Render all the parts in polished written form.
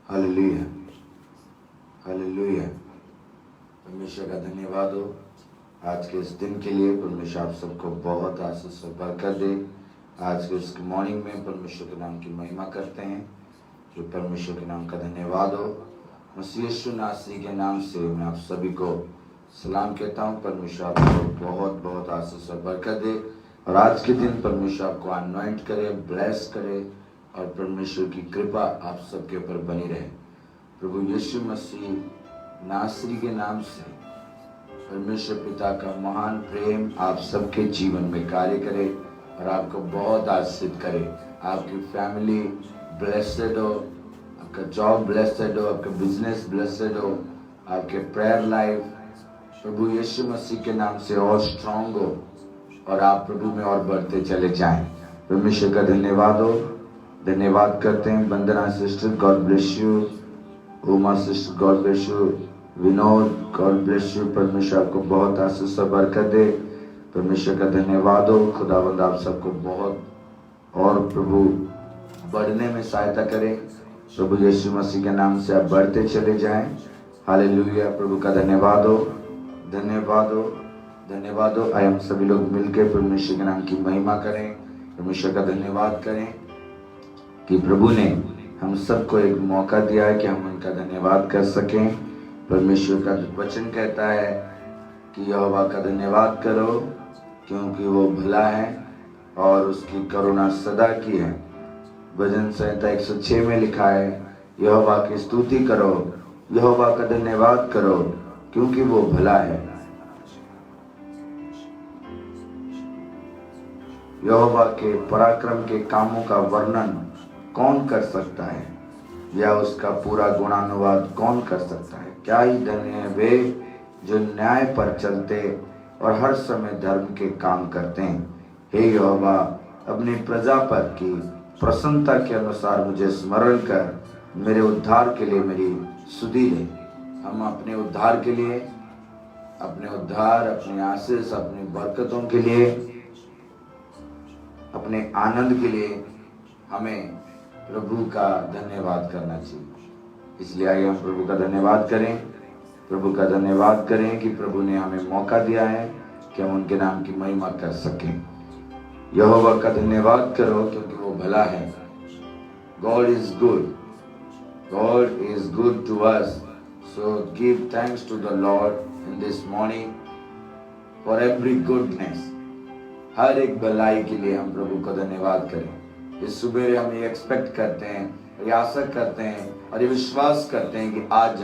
Hallelujah, hallelujah. परमेश्वर का धन्यवाद हो आज के इस दिन के लिए। परमेश्वर आप सबको बहुत आशीष और बरकत दे। आज के इस मॉर्निंग में परमेश्वर के नाम की महिमा करते हैं। जो परमेश्वर के नाम का धन्यवाद हो। मसीह यीशु नासरी के नाम से मैं आप सभी को सलाम कहता हूँ। परमेश्वर आपको बहुत बहुत आशीष और बरकत दे और आज के दिन परमेश्वर आपको अनॉइंट करे, ब्लेस करे और परमेश्वर की कृपा आप सबके ऊपर बनी रहे। प्रभु यीशु मसीह नासरी के नाम से परमेश्वर पिता का महान प्रेम आप सबके जीवन में कार्य करे और आपको बहुत आशीषित करे। आपकी फैमिली ब्लेस्ड हो, आपका जॉब ब्लेस्ड हो, आपका बिजनेस ब्लेस्ड हो, आपके प्रेयर लाइफ प्रभु यीशु मसीह के नाम से और स्ट्रांग हो और आप प्रभु में और बढ़ते चले जाएं। परमेश्वर का धन्यवाद हो। धन्यवाद करते हैं Vandana sister, God bless you. Uma sister, God bless you. Vinod, God bless you. परमेश्वर आपको बहुत आशीष और बरकत दे। परमेश्वर का धन्यवाद हो। खुदावंद आप सबको बहुत और प्रभु बढ़ने में सहायता करे। प्रभु यीशु मसीह के नाम से आप बढ़ते चले जाएं। हालेलुया। प्रभु का धन्यवाद हो, धन्यवाद हो, धन्यवाद हो। आइए हम सभी लोग मिलकर परमेश्वर के नाम की महिमा करें। परमेश्वर का धन्यवाद करें कि प्रभु ने हम सबको एक मौका दिया है कि हम उनका धन्यवाद कर सकें। परमेश्वर का वचन कहता है कि यहोवा का धन्यवाद करो क्योंकि वो भला है और उसकी करुणा सदा की है। भजन संहिता 106 में लिखा है, यहोवा की स्तुति करो, यहोवा का धन्यवाद करो क्योंकि वो भला है। यहोवा के पराक्रम के कामों का वर्णन कौन कर सकता है या उसका पूरा गुणानुवाद कौन कर सकता है। क्या ही धन्य है वे जो न्याय पर चलते और हर समय धर्म के काम करते हैं। हे यहोवा, अपनी प्रजा पर की प्रसन्नता के अनुसार मुझे स्मरण कर मेरे उद्धार के लिए मेरी सुधि ले। हम अपने उद्धार के लिए, अपने उद्धार, अपने आशीष, अपनी बरकतों के लिए, अपने आनंद के लिए हमें प्रभु का धन्यवाद करना चाहिए। इसलिए आइए हम प्रभु का धन्यवाद करें। प्रभु का धन्यवाद करें कि प्रभु ने हमें मौका दिया है कि हम उनके नाम की महिमा कर सकें। यहोवा का धन्यवाद करो क्योंकि वो भला है। God is good, God is good to us, so give thanks to the Lord in this morning for every goodness. हर एक भलाई के लिए हम प्रभु का धन्यवाद करें। इस सुबह हम ये एक्सपेक्ट करते हैं, ये आशा करते हैं और ये विश्वास करते हैं कि आज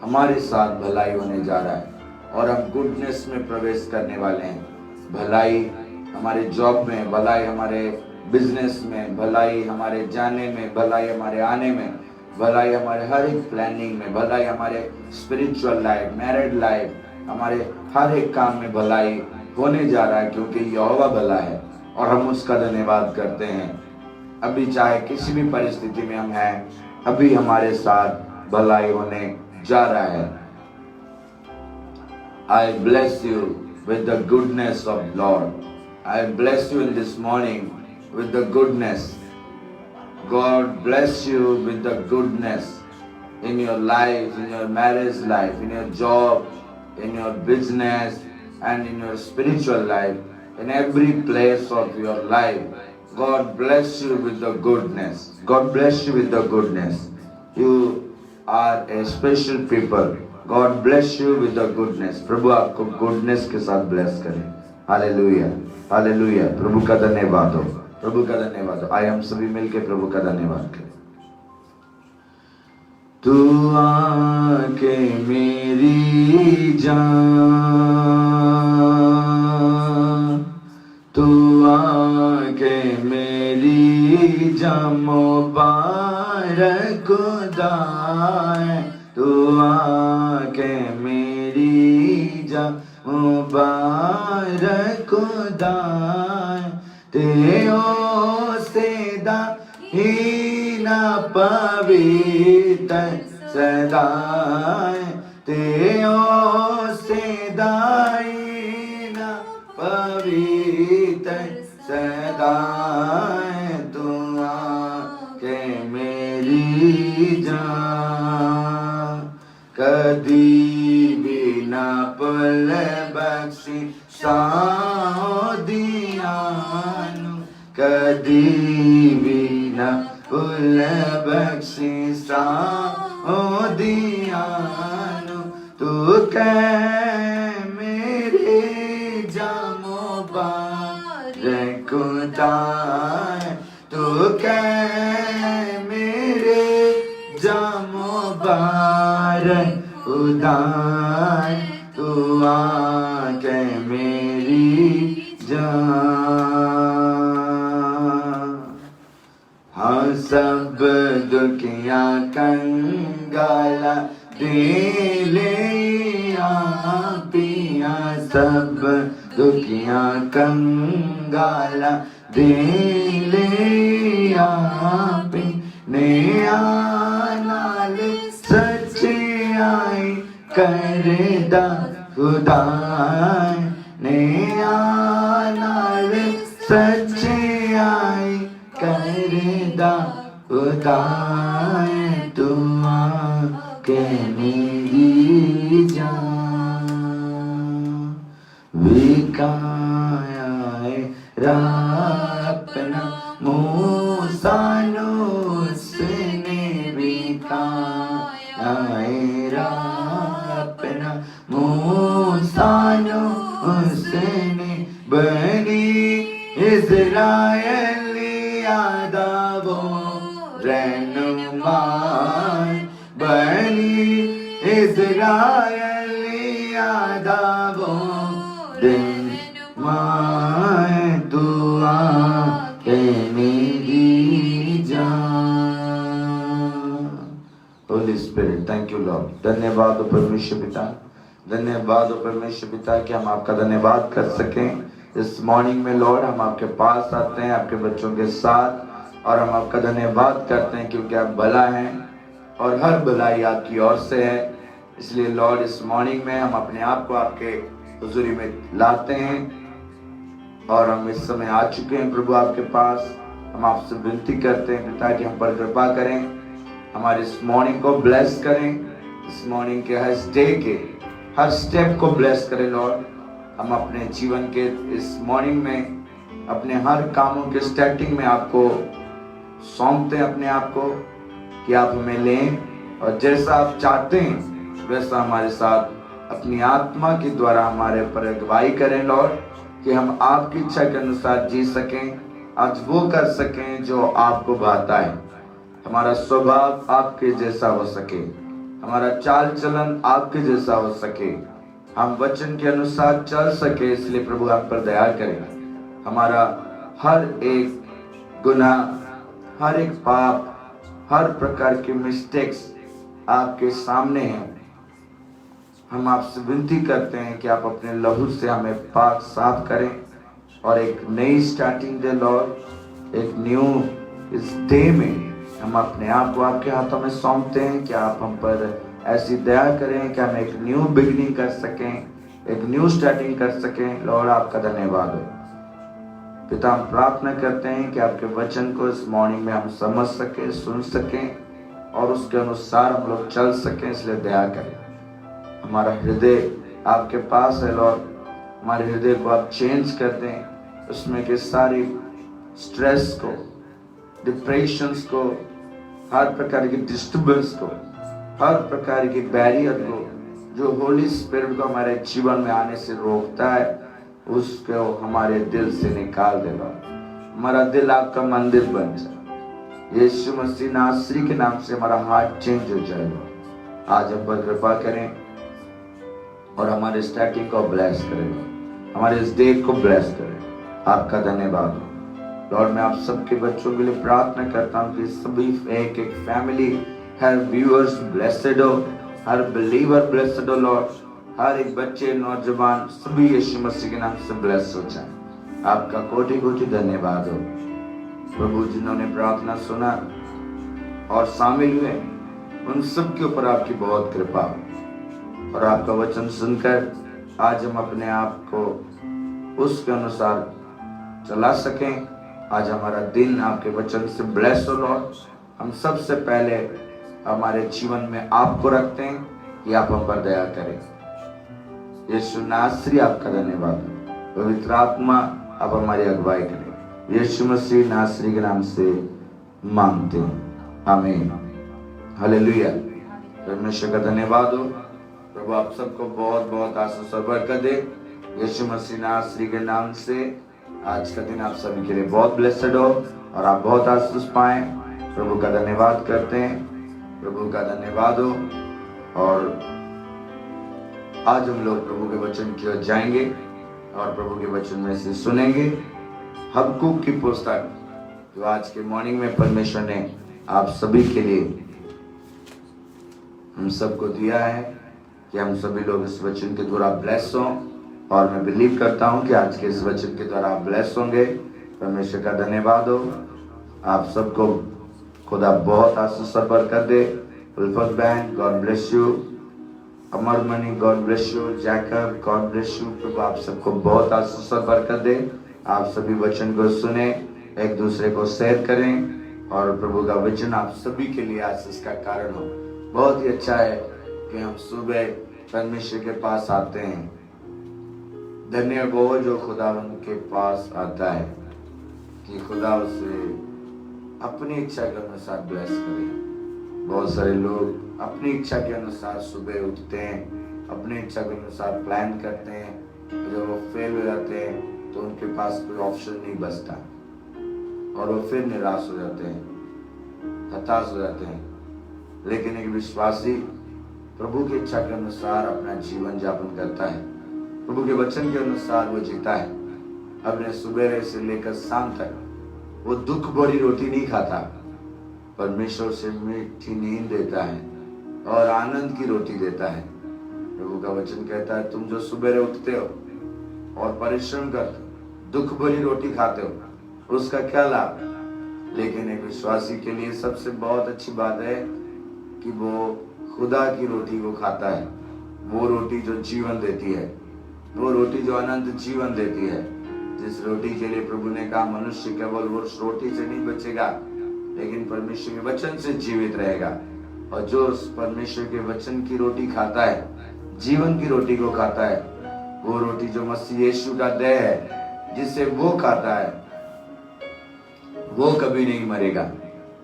हमारे साथ भलाई होने जा रहा है और हम गुडनेस में प्रवेश करने वाले हैं। भलाई हमारे जॉब में, भलाई हमारे बिजनेस में, भलाई हमारे जाने में, भलाई हमारे आने में, भलाई हमारे हर एक प्लानिंग में, भलाई हमारे स्पिरिचुअल लाइफ, मैरिड लाइफ, हमारे हर एक काम में भलाई होने जा रहा है क्योंकि यहोवा भला है और हम उसका धन्यवाद करते हैं। अभी चाहे किसी भी परिस्थिति में हम हैं, अभी हमारे साथ भलाई होने जा रहा है। I bless you with the goodness of Lord. I bless you in this morning with the goodness. God bless you with the goodness in your life, in your marriage life, in your job, in your business, and in your spiritual life, in every place of your life. God bless you with the goodness. God bless you with the goodness. You are a special people. God bless you with the goodness. प्रभु आपको goodness के साथ bless करें। Hallelujah, hallelujah. प्रभु का धन्यवाद हो, प्रभु का धन्यवाद हो। आइए हम सभी मिलकर प्रभु का धन्यवाद करें। तू आके मेरी जान, तू आके मेरी जान मुबारक खुदाए, तू आके मेरी जान मुबारक खुदाए, तेओ सेदा ही ना पवित्र सदाए, तेओ सेदाई ना पवित्र सदाए, तू आके मेरी मेरी जान, कदी भी ना भुल बख्शी सादियां नू, कदी भी ना भुल बख्शी सादियां नू। तू कह मेरे जामो बारक खुदा, तू कह मेरे जामो बारक खुदा, तू आके मेरी जान। हाँ सब दुखियां कंगाला दिले पिया, सब दुखियां कंगाला दिले ने नाल सच्चाई करदा खुदा, ने नाल सच्चाई करदा खुदा, तू आके मेरी जान। विकाया है अपना मूसा नू, उसने विकाया है अपना मूसा नू, उसने बनी इज़राइलिया दा वो रहनुमा, बनी इज़राइलिया दा वो रहनुमा, दुआ के मेरी जान। Holi Spirit, thank you Lord. धन्यवाद हो परमेश्वर पिता, धन्यवाद हो परमेश्वर पिता कि हम आपका धन्यवाद कर सकें इस मॉर्निंग में। लॉर्ड हम आपके पास आते हैं आपके बच्चों के साथ, और हम आपका धन्यवाद करते हैं क्योंकि आप भला हैं और हर भलाई आपकी ओर से है। इसलिए लॉर्ड इस मॉर्निंग में हम अपने आप को आपके हुजूरी में लाते हैं, और हम इस समय आ चुके हैं प्रभु आपके पास। हम आपसे विनती करते हैं पिता कि हम पर कृपा करें, हमारे इस मॉर्निंग को ब्लेस करें, इस मॉर्निंग के हर डे के हर स्टेप को ब्लेस करें लॉर्ड। हम अपने जीवन के इस मॉर्निंग में अपने हर कामों के स्टार्टिंग में आपको सौंपते हैं अपने आप को कि आप हमें लें, और जैसा आप चाहते हैं वैसा हमारे साथ अपनी आत्मा के द्वारा हमारे पर अगुवाई करें लॉर्ड, कि हम आपकी इच्छा के अनुसार जी सकें, आज वो कर सकें जो आपको भाता है। हमारा स्वभाव आपके जैसा हो सके, हमारा चाल चलन आपके जैसा हो सके, हम वचन के अनुसार चल सके। इसलिए प्रभु आप पर दया करें। हमारा हर एक गुनाह, हर एक पाप, हर प्रकार के मिस्टेक्स आपके सामने हैं। हम आपसे विनती करते हैं कि आप अपने लहू से हमें पाक साफ करें, और एक नई स्टार्टिंग दे लॉर्ड। एक न्यू इस डे में हम अपने आप को आपके हाथों में सौंपते हैं कि आप हम पर ऐसी दया करें कि हम एक न्यू बिगिनिंग कर सकें, एक न्यू स्टार्टिंग कर सकें। लॉर्ड आपका धन्यवाद हो पिता। हम प्रार्थना करते हैं कि आपके वचन को इस मॉर्निंग में हम समझ सकें, सुन सकें, और उसके अनुसार हम लोग चल सकें। इसलिए दया करें। हमारा हृदय आपके पास है लॉर्ड, हमारे हृदय को आप चेंज कर दें, उसमें के सारी स्ट्रेस को, डिप्रेशंस को, हर प्रकार की डिस्टर्बेंस को, हर प्रकार की बैरियर को जो होली स्पिरिट को हमारे जीवन में आने से रोकता है, उसको हमारे दिल से निकाल देगा। हमारा दिल आपका मंदिर बन जाए। यीशु मसीह नासरी के नाम से हमारा हार्ट चेंज हो जाएगा। आज हम पर कृपा करें और हमारे स्टार्टिंग को ब्लेस करें, हमारे इस डे को ब्लेस करें। आपका धन्यवाद लॉर्ड। मैं आप सबके बच्चों के लिए प्रार्थना करता हूँ कि सभी एक एक फैमिली, हर व्यूअर्स ब्लेस्ड हो, हर बिलीवर ब्लेस्ड हो लॉर्ड। हर एक बच्चे, नौजवान, सभी यीशु मसीह के नाम से ब्लेस हो जाए। आपका कोटि कोटि धन्यवाद हो प्रभु। जिन्होंने प्रार्थना सुना और शामिल हुए, उन सब के ऊपर आपकी बहुत कृपा हो, और आपका वचन सुनकर आज हम अपने आप को उसके अनुसार चला सकें। आज हमारा दिन आपके वचन से ब्लेस हो लॉर्ड। हम सबसे पहले हमारे जीवन में आपको रखते हैं कि आप हम पर दया करें। यीशु नासरी आपका धन्यवाद। पवित्र आत्मा आप हमारी अगुवाई करें। यीशु मसीह नासरी के नाम से मांगते हैं, आमीन। हालेलुया। परमेश्वर का धन्यवाद हो। प्रभु आप सबको बहुत बहुत आशीष और बरकत दे। यीशु मसीह नासरी के नाम से आज का दिन आप सभी के लिए बहुत ब्लेस्ड हो और आप बहुत आशीष पाएं। प्रभु का धन्यवाद करते हैं। प्रभु का धन्यवाद हो। और आज हम लोग प्रभु के वचन की ओर जाएंगे और प्रभु के वचन में से सुनेंगे हबक्कूक की पुस्तक, जो आज के मॉर्निंग में परमेश्वर ने आप सभी के लिए हम सबको दिया है कि हम सभी लोग इस वचन के द्वारा ब्लेस हों। और मैं बिलीव करता हूं कि आज के इस वचन के द्वारा आप ब्लेस होंगे। परमेश्वर का धन्यवाद हो। आप सबको खुदा बहुत आशीष और बरकत दे। उल्फत बहन God bless you. Amarmani God bless you. Jacob God bless you. प्रभु आप सबको बहुत आशीष और बरकत दे। आप सभी वचन को सुने, एक दूसरे को शेयर करें और प्रभु का वचन आप सभी के लिए आशीष का कारण हो। बहुत ही अच्छा है कि हम सुबह परमेश्वर के पास आते हैं। धन्य वो जो खुदावन के पास आता है कि खुदा उसे अपनी इच्छा के अनुसार ब्लेस करे। बहुत सारे लोग अपनी इच्छा के अनुसार सुबह उठते हैं, अपनी इच्छा के अनुसार प्लान करते हैं, जब वो फेल हो जाते हैं तो उनके पास कोई ऑप्शन नहीं बचता और वो फिर निराश हो जाते हैं, हताश हो जाते हैं। लेकिन एक विश्वासी प्रभु की इच्छा के अनुसार अपना जीवन यापन करता है, प्रभु के वचन के अनुसार वो जीता है। अपने सुबह से लेकर शाम तक वो दुख भरी रोटी नहीं खाता, परमेश्वर से मीठी नींद देता है और आनंद की रोटी देता है। प्रभु का वचन कहता है तुम जो सुबह उठते हो और परिश्रम करते हो, दुख भरी रोटी खाते हो, उसका क्या लाभ। लेकिन एक विश्वासी के लिए सबसे बहुत अच्छी बात है कि वो खुदा की रोटी को खाता है, वो रोटी जो जीवन देती है, वो रोटी जो अनंत जीवन देती है। जिस रोटी के लिए प्रभु ने कहा मनुष्य केवल वो रोटी से नहीं बचेगा लेकिन परमेश्वर के वचन से जीवित रहेगा। और जो उस परमेश्वर के वचन की रोटी खाता है, जीवन की रोटी को खाता है, वो रोटी जो मसीह यीशु का देह है, जिसे वो खाता है, वो कभी नहीं मरेगा,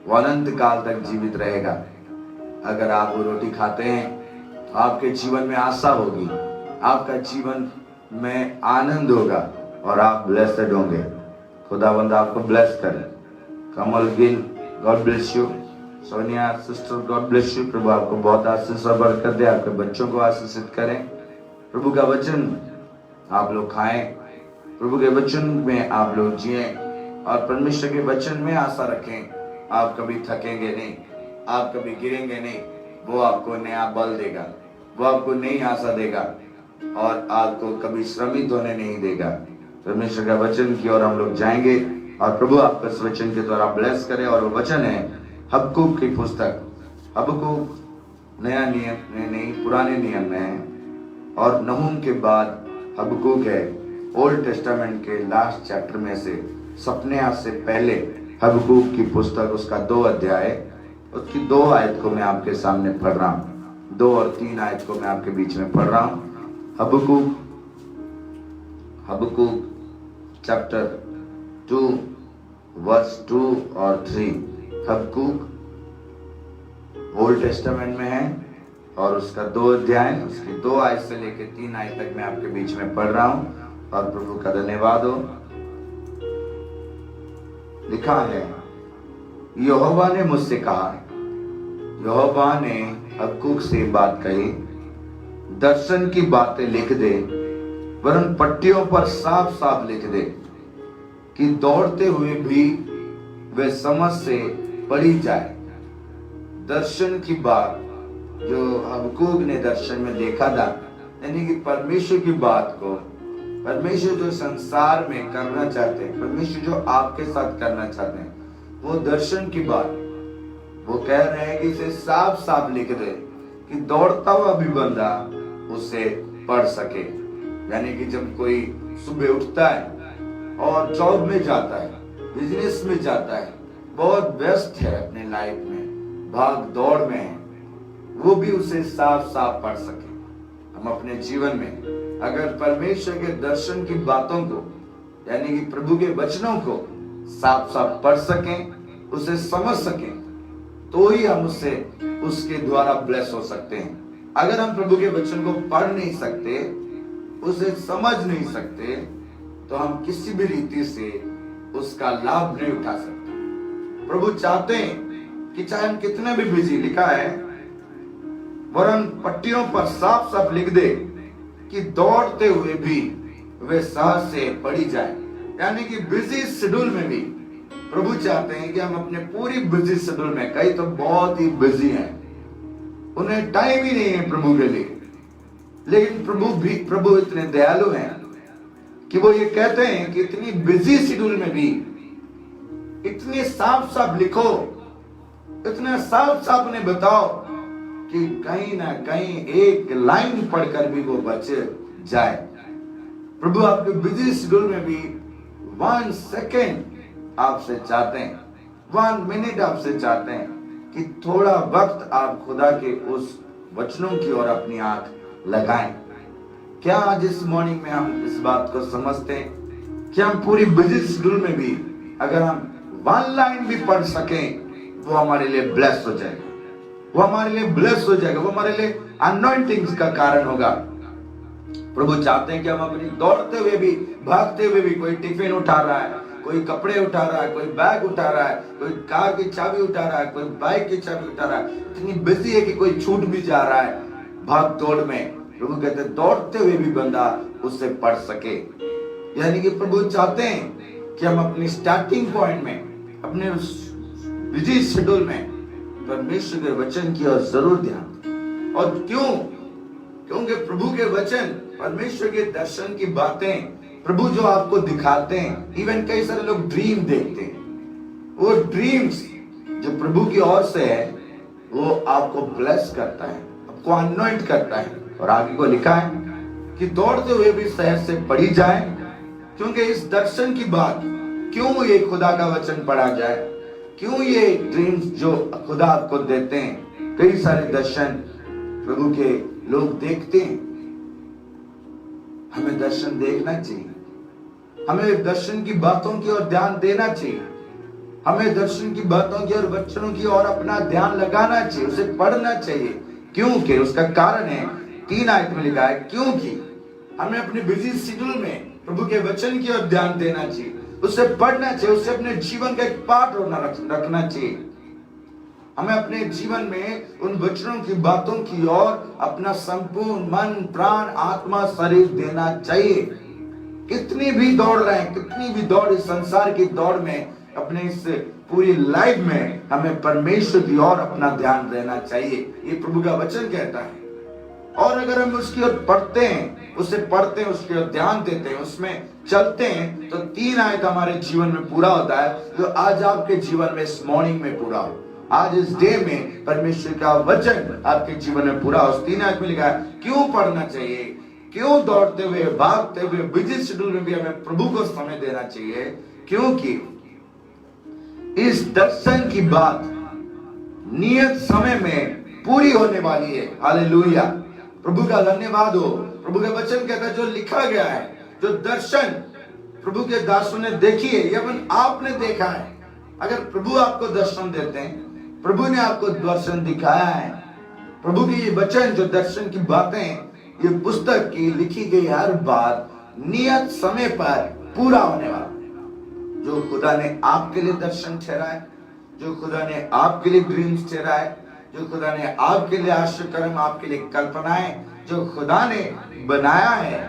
वो अनंत काल तक जीवित रहेगा। अगर आप वो रोटी खाते हैं, आपके जीवन में आशा होगी, आपका जीवन में आनंद होगा और आप ब्लेस्ड होंगे। खुदावंद आपको ब्लेस करे। Kamal Gill God bless you. Sonia sister God bless you. प्रभु आपको बहुत आशीष और बरकत दे, आपके बच्चों को आशीषित करें। प्रभु का वचन आप लोग खाएं, प्रभु के वचन में आप लोग जिए और परमेश्वर के वचन में आशा रखें। आप कभी थकेंगे नहीं, आप कभी गिरेंगे नहीं। वो आपको नया बल देगा, वो आपको नई आशा देगा और आपको कभी श्रमित होने नहीं देगा। परमेश्वर का वचन की ओर हम लोग जाएंगे और प्रभु आपको इस वचन के द्वारा ब्लेस करे। और वो वचन है हबक्कूक की पुस्तक। हबक्कूक नया नियम में नहीं, पुराने नियम में है और नहूम के बाद हबक्कूक है। ओल्ड टेस्टामेंट के लास्ट चैप्टर में से, सपने से पहले हबक्कूक की पुस्तक, उसका 2 अध्याय, उसकी 2 आयत को मैं आपके सामने पढ़ रहा हूँ। 2 और 3 आयत को मैं आपके बीच में पढ़ रहा हूँ। हबक्कूक चैप्टर 2 वर्स 2 और 3। हबक्कूक ओल्ड टेस्टामेंट में है और उसका 2 अध्याय, उसकी 2 आयत से लेकर 3 आयत तक मैं आपके बीच में पढ़ रहा हूँ और प्रभु का धन्यवाद हो। लिखा है, यहोवा ने मुझसे कहा, यहोवा ने हबक्कूक से बात कही, दर्शन की बातें लिख दे, वरन पट्टियों पर साफ साफ लिख दे कि दौड़ते हुए भी वे समझ से पढ़ी जाए। दर्शन की बात जो हबक्कूक ने दर्शन में देखा था, यानी कि परमेश्वर की बात को, परमेश्वर जो संसार में करना चाहते हैं, परमेश्वर जो आपके साथ करना चाहते हैं, वो दर्शन की बात वो कह रहे हैं कि इसे साफ साफ लिख दे कि दौड़ता हुआ भी बंदा उसे पढ़ सके। यानी कि जब कोई सुबह उठता है और जॉब में जाता है, बिजनेस में जाता है, बहुत व्यस्त है अपने लाइफ में, भाग दौड़ में है, वो भी उसे साफ साफ पढ़ सके। हम अपने जीवन में अगर परमेश्वर के दर्शन की बातों को यानी कि प्रभु के वचनों को साफ साफ पढ़ सकें, उसे समझ सकें, तो ही हम उसके द्वारा ब्लेस हो सकते हैं। अगर हम प्रभु के वचन को पढ़ नहीं सकते, उसे समझ नहीं सकते, तो हम किसी भी रीति से उसका लाभ नहीं उठा सकते। प्रभु चाहते हैं कि चाहे हम कितने भी बिजी, लिखा है वरन पट्टियों पर साफ साफ लिख दे कि दौड़ते हुए भी वे सहज से पढ़ी जाए। यानी कि बिजी शेड्यूल में भी प्रभु चाहते हैं कि हम अपने पूरी बिजी शेड्यूल में, कई तो बहुत ही बिजी हैं, उन्हें टाइम ही नहीं है प्रभु के लिए, लेकिन प्रभु इतने दयालु हैं कि वो ये कहते हैं कि इतनी बिजी शेड्यूल में भी इतने साफ साफ लिखो, इतने साफ साफ उन्हें बताओ कि कहीं ना कहीं एक लाइन पढ़कर भी वो बच जाए। प्रभु आपके बिजी शेड्यूल में भी 1 सेकेंड आपसे चाहते हैं, 1 मिनट आपसे चाहते हैं कि थोड़ा वक्त आप खुदा के उस वचनों की ओर अपनी आंख लगाएं। क्या आज इस मॉर्निंग में हम इस बात को समझते हैं कि हम पूरी बिजी शेड्यूल में भी अगर हम 1 लाइन भी पढ़ सकें, वो हमारे लिए ब्लेस हो जाएगा, वो हमारे लिए ब्लेस हो जाएगा, वो हमारे लिए अनॉइंटिंग्स का कारण होगा। प्रभु चाहते हैं कि हम अपनी दौड़ते हुए भी, भागते हुए भी, कोई टिफिन उठा रहा है, कोई कपड़े उठा रहा है, कोई बैग उठा रहा है, कोई कार की चाबी उठा रहा है, कोई बाइक की चाबी उठा रहा है, इतनी बिजी है कि कोई छूट भी जा रहा है भाग दौड़ में। प्रभु कहते हैं दौड़ते हुए भी बंदा उससे पढ़ सके। यानी कि प्रभु चाहते हैं कि हम अपनी स्टार्टिंग पॉइंट में, अपने बिजी शेड्यूल में परमेश्वर के वचन की ओर जरूर ध्यान दें। और क्योंकि प्रभु के वचन, परमेश्वर के दर्शन की बातें प्रभु जो आपको दिखाते हैं, इवन कई सारे लोग ड्रीम देखते हैं, वो ड्रीम्स जो प्रभु की ओर से है वो आपको ब्लेस करता है, आपको अनॉइंट करता है। और आगे को लिखा है कि दौड़ते हुए भी सहज से पढ़ी जाए, क्योंकि इस दर्शन की बात, क्यों ये खुदा का वचन पढ़ा जाए, क्यों ये ड्रीम्स जो खुदा आपको देते हैं, कई सारे दर्शन प्रभु के लोग देखते हैं। हमें दर्शन देखना चाहिए, हमें दर्शन की बातों की ओर ध्यान देना चाहिए, हमें दर्शन की बातों की और वचनों की ओर अपना ध्यान लगाना चाहिए, उसे पढ़ना चाहिए। क्योंकि उसका कारण है 3 आयत में लिखा है, क्योंकि हमें अपने बिजी शेड्यूल में प्रभु के वचन की ओर ध्यान देना चाहिए, उसे पढ़ना चाहिए, उसे अपने जीवन का एक पार्ट रखना चाहिए। हमें अपने जीवन में उन वचनों की बातों की ओर अपना संपूर्ण मन, प्राण, आत्मा, शरीर देना चाहिए। कितनी भी दौड़ रहे हैं, कितनी भी दौड़ इस संसार की दौड़ में, अपने इस पूरी लाइफ में हमें परमेश्वर की ओर अपना ध्यान देना चाहिए, ये प्रभु का वचन कहता है। और अगर हम उसकी ओर पढ़ते हैं, उसे पढ़ते हैं, उसकी ओर ध्यान देते हैं, उसमें चलते हैं, तो 3 आयत हमारे जीवन में पूरा होता है, जो आज आपके जीवन में इस मॉर्निंग में पूरा हो। आज इस डे में परमेश्वर का वचन आपके जीवन में पूरा हो। 3 आयत में लिखा है क्यों पढ़ना चाहिए, क्यों दौड़ते हुए, भागते हुए, बिजी शेड्यूल में भी हमें प्रभु को समय देना चाहिए, क्योंकि इस दर्शन की बात नियत समय में पूरी होने वाली है। हालेलुया, प्रभु का धन्यवाद हो। प्रभु का वचन कहता है जो लिखा गया है, जो दर्शन प्रभु के दासों ने देखी है, यह आपने देखा है। अगर प्रभु आपको दर्शन देते हैं, प्रभु ने आपको दर्शन दिखाया है, प्रभु की ये वचन, जो दर्शन की बातें, ये पुस्तक की लिखी गई हर बात नियत समय पर पूरा होने वाला। जो खुदा ने आपके लिए दर्शन ठहराए, जो खुदा ने आपके लिए ड्रीम्स ठहराए, जो खुदा ने आपके लिए आश्चर्यकर्म, आपके लिए कल्पनाएं जो खुदा ने बनाया है,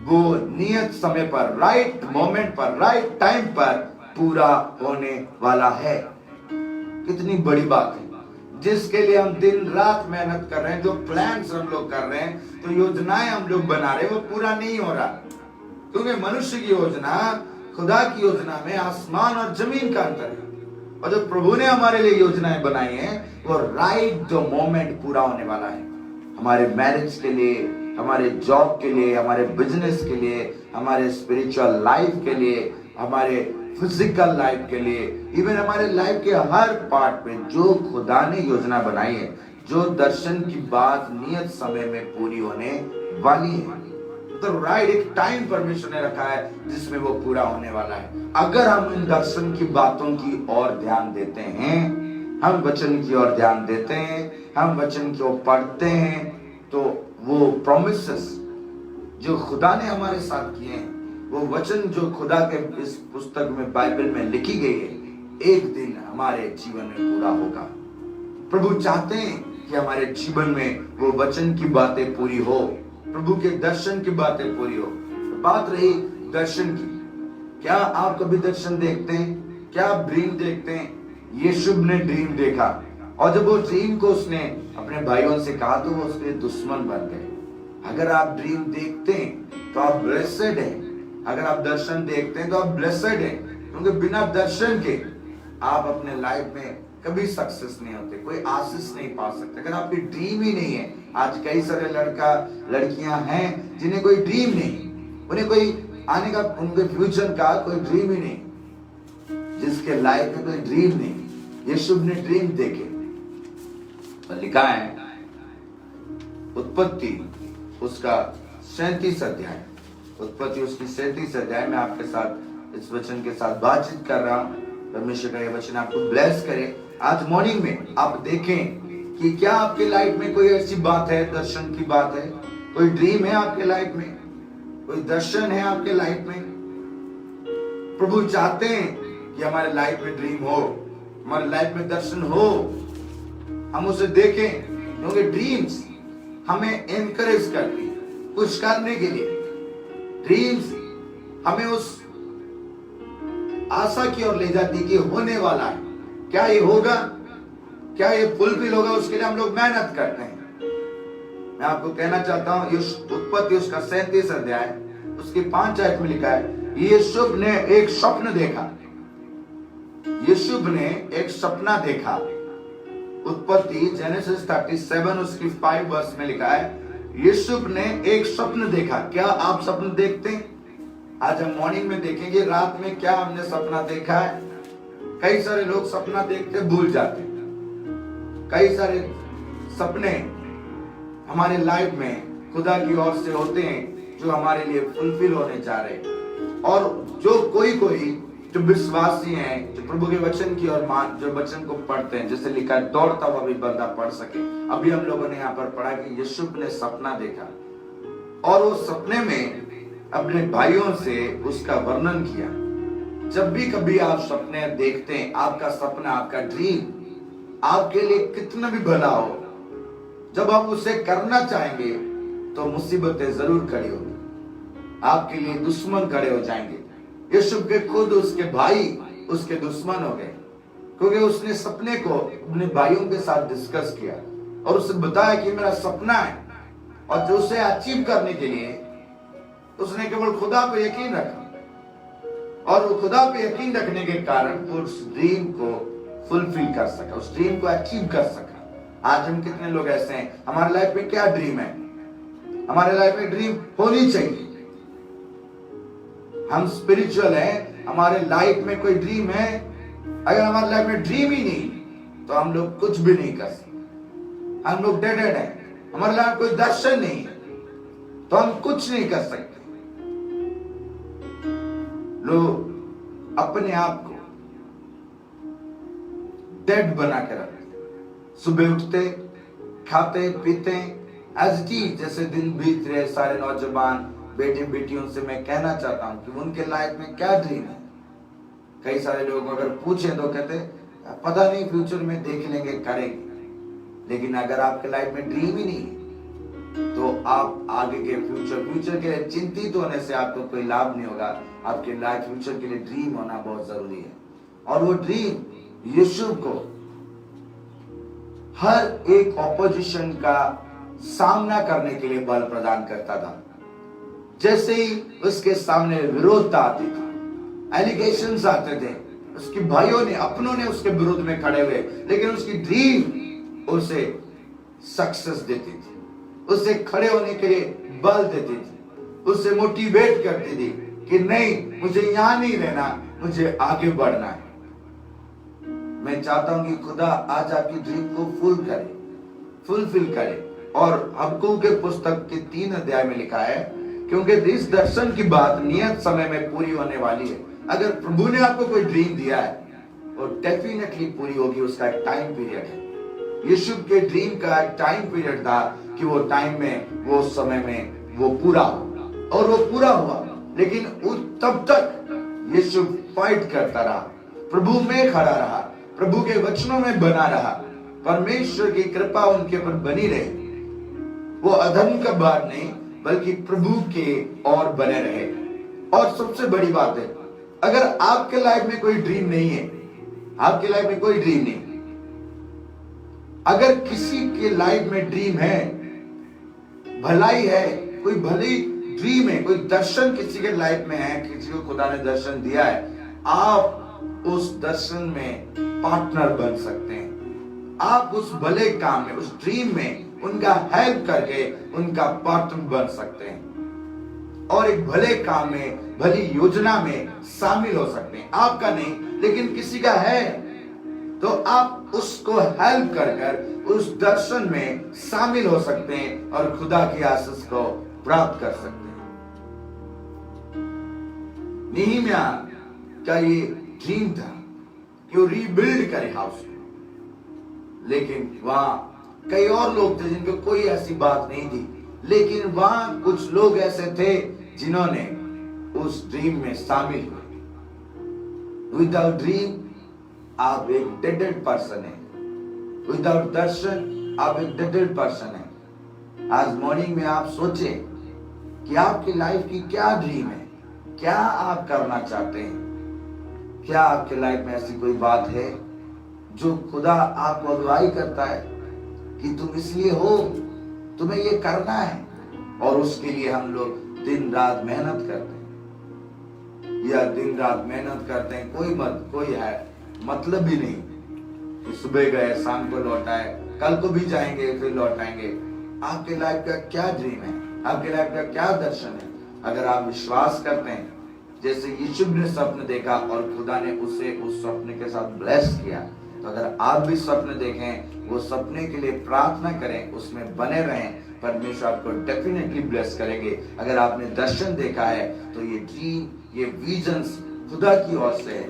वो नियत समय पर, राइट मोमेंट पर, राइट टाइम पर पूरा होने वाला है। कितनी बड़ी बात है, जिसके लिए हम दिन रात मेहनत कर रहे हैं, जो प्लान्स हम लोग कर रहे हैं, तो योजनाएं हम लोग बना रहे हैं, वो पूरा नहीं हो रहा। क्योंकि मनुष्य की योजना, खुदा की योजना में आसमान और जमीन का अंतर है। और जो प्रभु ने हमारे लिए योजनाएं बनाई हैं, वो राइट जो मोमेंट पूरा होने वाला है। हमारे मैरिज के लिए, हमारे जॉब के लिए, हमारे बिजनेस के लिए, हमारे स्पिरिचुअल लाइफ के लिए, हमारे फिजिकल लाइफ के लिए, इवन हमारे लाइफ के हर पार्ट में जो खुदा ने योजना बनाई है, जो दर्शन की बात नियत समय में पूरी होने वाली है, तो राइट एक टाइम परमेश्वर ने रखा है जिसमें वो पूरा होने वाला है। अगर हम इन दर्शन की बातों की ओर ध्यान देते हैं, हम वचन की ओर ध्यान देते हैं, हम वचन की ओर पढ़ते हैं, तो वो प्रोमिसेस जो खुदा ने हमारे साथ किए हैं, वो वचन जो खुदा के इस पुस्तक में बाइबल में लिखी गई है, एक दिन हमारे जीवन में पूरा होगा। प्रभु चाहते हैं कि हमारे जीवन में वो वचन की बातें पूरी हो, प्रभु के दर्शन की बातें पूरी हो। बात रही दर्शन की, क्या आप कभी दर्शन देखते हैं? क्या आप ड्रीम देखते हैं? यीशु ने ड्रीम देखा, और जब वो ड्रीम को उसने अपने भाइयों से कहा तो वो उसके दुश्मन बन गए। अगर आप ड्रीम देखते हैं तो आप ब्लेसेड हैं, अगर आप दर्शन देखते हैं तो आप ब्लेसेड हैं, क्योंकि बिना दर्शन के आप अपने लाइफ में कभी सक्सेस नहीं होते, कोई आशीष नहीं पा सकते। अगर आपकी ड्रीम ही नहीं है, आज कई सारे लड़कियां हैं जिन्हें कोई ड्रीम नहीं, उन्हें कोई आने का, उनके फ्यूचर का कोई ड्रीम ही नहीं, जिसके लाइफ में कोई ड्रीम नहीं। यीशु ने ड्रीम देखे, और लिखा है उत्पत्ति उसका 37 अध्याय, उत्पत्ति उसकी 37 अध्याय में आपके साथ इस वचन के साथ बातचीत कर रहा हूं। परमेश्वर का ये वचन आपको ब्लेस करे। आज मॉर्निंग में आप देखें कि क्या आपके लाइफ में कोई ऐसी बात है, दर्शन की बात है, कोई ड्रीम है आपके लाइफ में, कोई दर्शन है आपके लाइफ में। प्रभु चाहते हैं कि हमारे लाइफ में ड्रीम हो, हमारे लाइफ में दर्शन हो, हम उसे देखें, क्योंकि ड्रीम्स हमें एनकरेज करती है कुछ करने के लिए। ड्रीम्स हमें उस आशा की ओर ले जाती है कि होने वाला है, क्या ये होगा, क्या ये फुलफिल होगा, उसके लिए हम लोग मेहनत करते हैं। मैं आपको कहना चाहता हूं, उत्पत्ति उसका 37 अध्याय उसकी 5 आयत में लिखा है, यूसुफ ने एक स्वप्न देखा। यूसुफ ने एक सपना देखा। उत्पत्ति जेनेसिस 37 उसकी 5 वर्स में लिखा है, यूसुफ ने एक स्वप्न देखा। क्या आप स्वप्न देखते हैं? आज हम मॉर्निंग में देखेंगे रात में क्या हमने सपना देखा है। कई सारे लोग सपना देखते भूल जाते, कई सारे सपने हमारे लाइफ में खुदा की ओर से होते हैं जो हमारे लिए फुलफिल होने जा रहे हैं। और जो कोई जो विश्वासी हैं, जो प्रभु के वचन की ओर जो वचन को पढ़ते हैं, जैसे लिखा है दौड़ता हुआ भी बंदा पढ़ सके। अभी हम लोगों ने यहाँ पर पढ़ा कि यूसुफ ने सपना देखा, और वो सपने में अपने भाइयों से उसका वर्णन किया। जब भी कभी आप सपने देखते हैं, आपका सपना, आपका ड्रीम आपके लिए कितना भी भला हो, जब आप उसे करना चाहेंगे तो मुसीबतें जरूर खड़ी होगी, आपके लिए दुश्मन खड़े हो जाएंगे। यूसुफ के खुद उसके भाई उसके दुश्मन हो गए, क्योंकि उसने सपने को अपने भाइयों के साथ डिस्कस किया और उसे बताया कि मेरा सपना है, और जो उसे अचीव करने के लिए उसने केवल खुदा पे यकीन रखा, और वो खुदा पे यकीन रखने के कारण उस ड्रीम को फुलफिल कर सका, उस ड्रीम को अचीव कर सका। आज हम कितने लोग ऐसे हैं, हमारे लाइफ में क्या ड्रीम है? हमारे लाइफ में ड्रीम होनी चाहिए। हम स्पिरिचुअल हैं, हमारे लाइफ में कोई ड्रीम है। अगर हमारे लाइफ में ड्रीम ही नहीं तो हम लोग कुछ भी नहीं कर सकते, हम लोग डेड हैं। हमारे लाइफ कोई दर्शन नहीं है तो हम कुछ नहीं कर सकते। लोग अपने आप को डेड बना के रखते, सुबह उठते, खाते पीते एज इट इज, जैसे दिन बीत रहे। सारे नौजवान बेटे बेटियों से मैं कहना चाहता हूं कि उनके लाइफ में क्या ड्रीम है। कई सारे लोग अगर पूछें तो कहते पता नहीं, फ्यूचर में देख लेंगे, करेंगे। लेकिन अगर आपके लाइफ में ड्रीम ही नहीं तो आप आगे के फ्यूचर के लिए चिंतित होने से आपको कोई लाभ नहीं होगा। आपके लाइफ फ्यूचर के लिए ड्रीम होना बहुत जरूरी है। और वो ड्रीम यूसुफ को हर एक ऑपोजिशन का सामना करने के लिए बल प्रदान करता था। जैसे ही उसके सामने विरोधता आती थी, एलिगेशंस आते थे, उसके भाइयों ने, अपनों ने उसके विरोध में खड़े हुए, लेकिन उसकी ड्रीम उसे सक्सेस देती थी, उसे खड़े होने के लिए बल देती थी, उसे मोटिवेट करती थी कि नहीं, मुझे यहाँ नहीं रहना, मुझे आगे बढ़ना है। मैं चाहता हूं कि खुदा आज आपकी ड्रीम को फुलफिल करे। और हबक्कूक के पुस्तक के 3 अध्याय में लिखा है, क्योंकि इस दर्शन की बात नियत समय में पूरी होने वाली है। अगर प्रभु ने आपको कोई ड्रीम दिया है वो डेफिनेटली पूरी होगी। उसका एक टाइम पीरियड है। यीशु के ड्रीम का एक टाइम पीरियड था कि वो टाइम में, वो समय में वो पूरा हो, और वो पूरा हुआ। लेकिन तब तक यीशु फाइट करता रहा, प्रभु में खड़ा रहा, प्रभु के वचनों में बना रहा, परमेश्वर की कृपा उनके ऊपर बनी रहे। वो अधर्म का बात नहीं, बल्कि प्रभु के और बने रहे। और सबसे बड़ी बात है, अगर आपके लाइफ में कोई ड्रीम नहीं है, आपके लाइफ में कोई ड्रीम नहीं, अगर किसी के लाइफ में ड्रीम है, भलाई है, कोई भली ड्रीम है, कोई दर्शन किसी के लाइफ में है, किसी को खुदा ने दर्शन दिया है, आप उस दर्शन में पार्टनर बन सकते हैं। आप उस भले काम में, उस ड्रीम में उनका हेल्प करके उनका पार्टनर बन सकते हैं और एक भले काम में, भली योजना में शामिल हो सकते हैं। आपका नहीं, लेकिन किसी का है, तो आप उसको हेल्प कर उस दर्शन में शामिल हो सकते हैं और खुदा की आशीष को प्राप्त कर सकते हैं। नहम्याह का ये ड्रीम था कि वो रीबिल्ड करे हाउस को, लेकिन वहां कई और लोग थे जिनको कोई ऐसी बात नहीं थी, लेकिन वहां कुछ लोग ऐसे थे जिन्होंने उस ड्रीम में शामिल हुए। विदाउट ड्रीम आप एक डेडेड पर्सन है, विदाउट दर्शन आप एक डेडेड पर्सन है। आज मॉर्निंग में आप सोचें कि आपकी लाइफ की क्या ड्रीम है, क्या आप करना चाहते हैं। क्या आपके लाइफ में ऐसी कोई बात है जो खुदा आपको अगुवाई करता है कि तुम इसलिए हो, तुम्हें ये करना है, और उसके लिए हम लोग दिन रात मेहनत करते हैं, या दिन रात मेहनत करते हैं, कोई है मतलब भी नहीं कि सुबह गए शाम को लौट आए, कल को भी जाएंगे फिर लौट आएंगे। आपके लाइफ का क्या ड्रीम है, आपके लाइफ का क्या दर्शन है? अगर आप विश्वास करते हैं, जैसे यीशु ने स्वप्न देखा और खुदा ने उसे उस स्वप्न के साथ ब्लेस किया, तो अगर आप भी स्वप्न देखें, वो सपने के लिए प्रार्थना करें, उसमें बने रहें, परमेश्वर आपको डेफिनेटली ब्लेस करेंगे। अगर आपने दर्शन देखा है तो ये ड्रीम, ये विजन्स खुदा की ओर से है,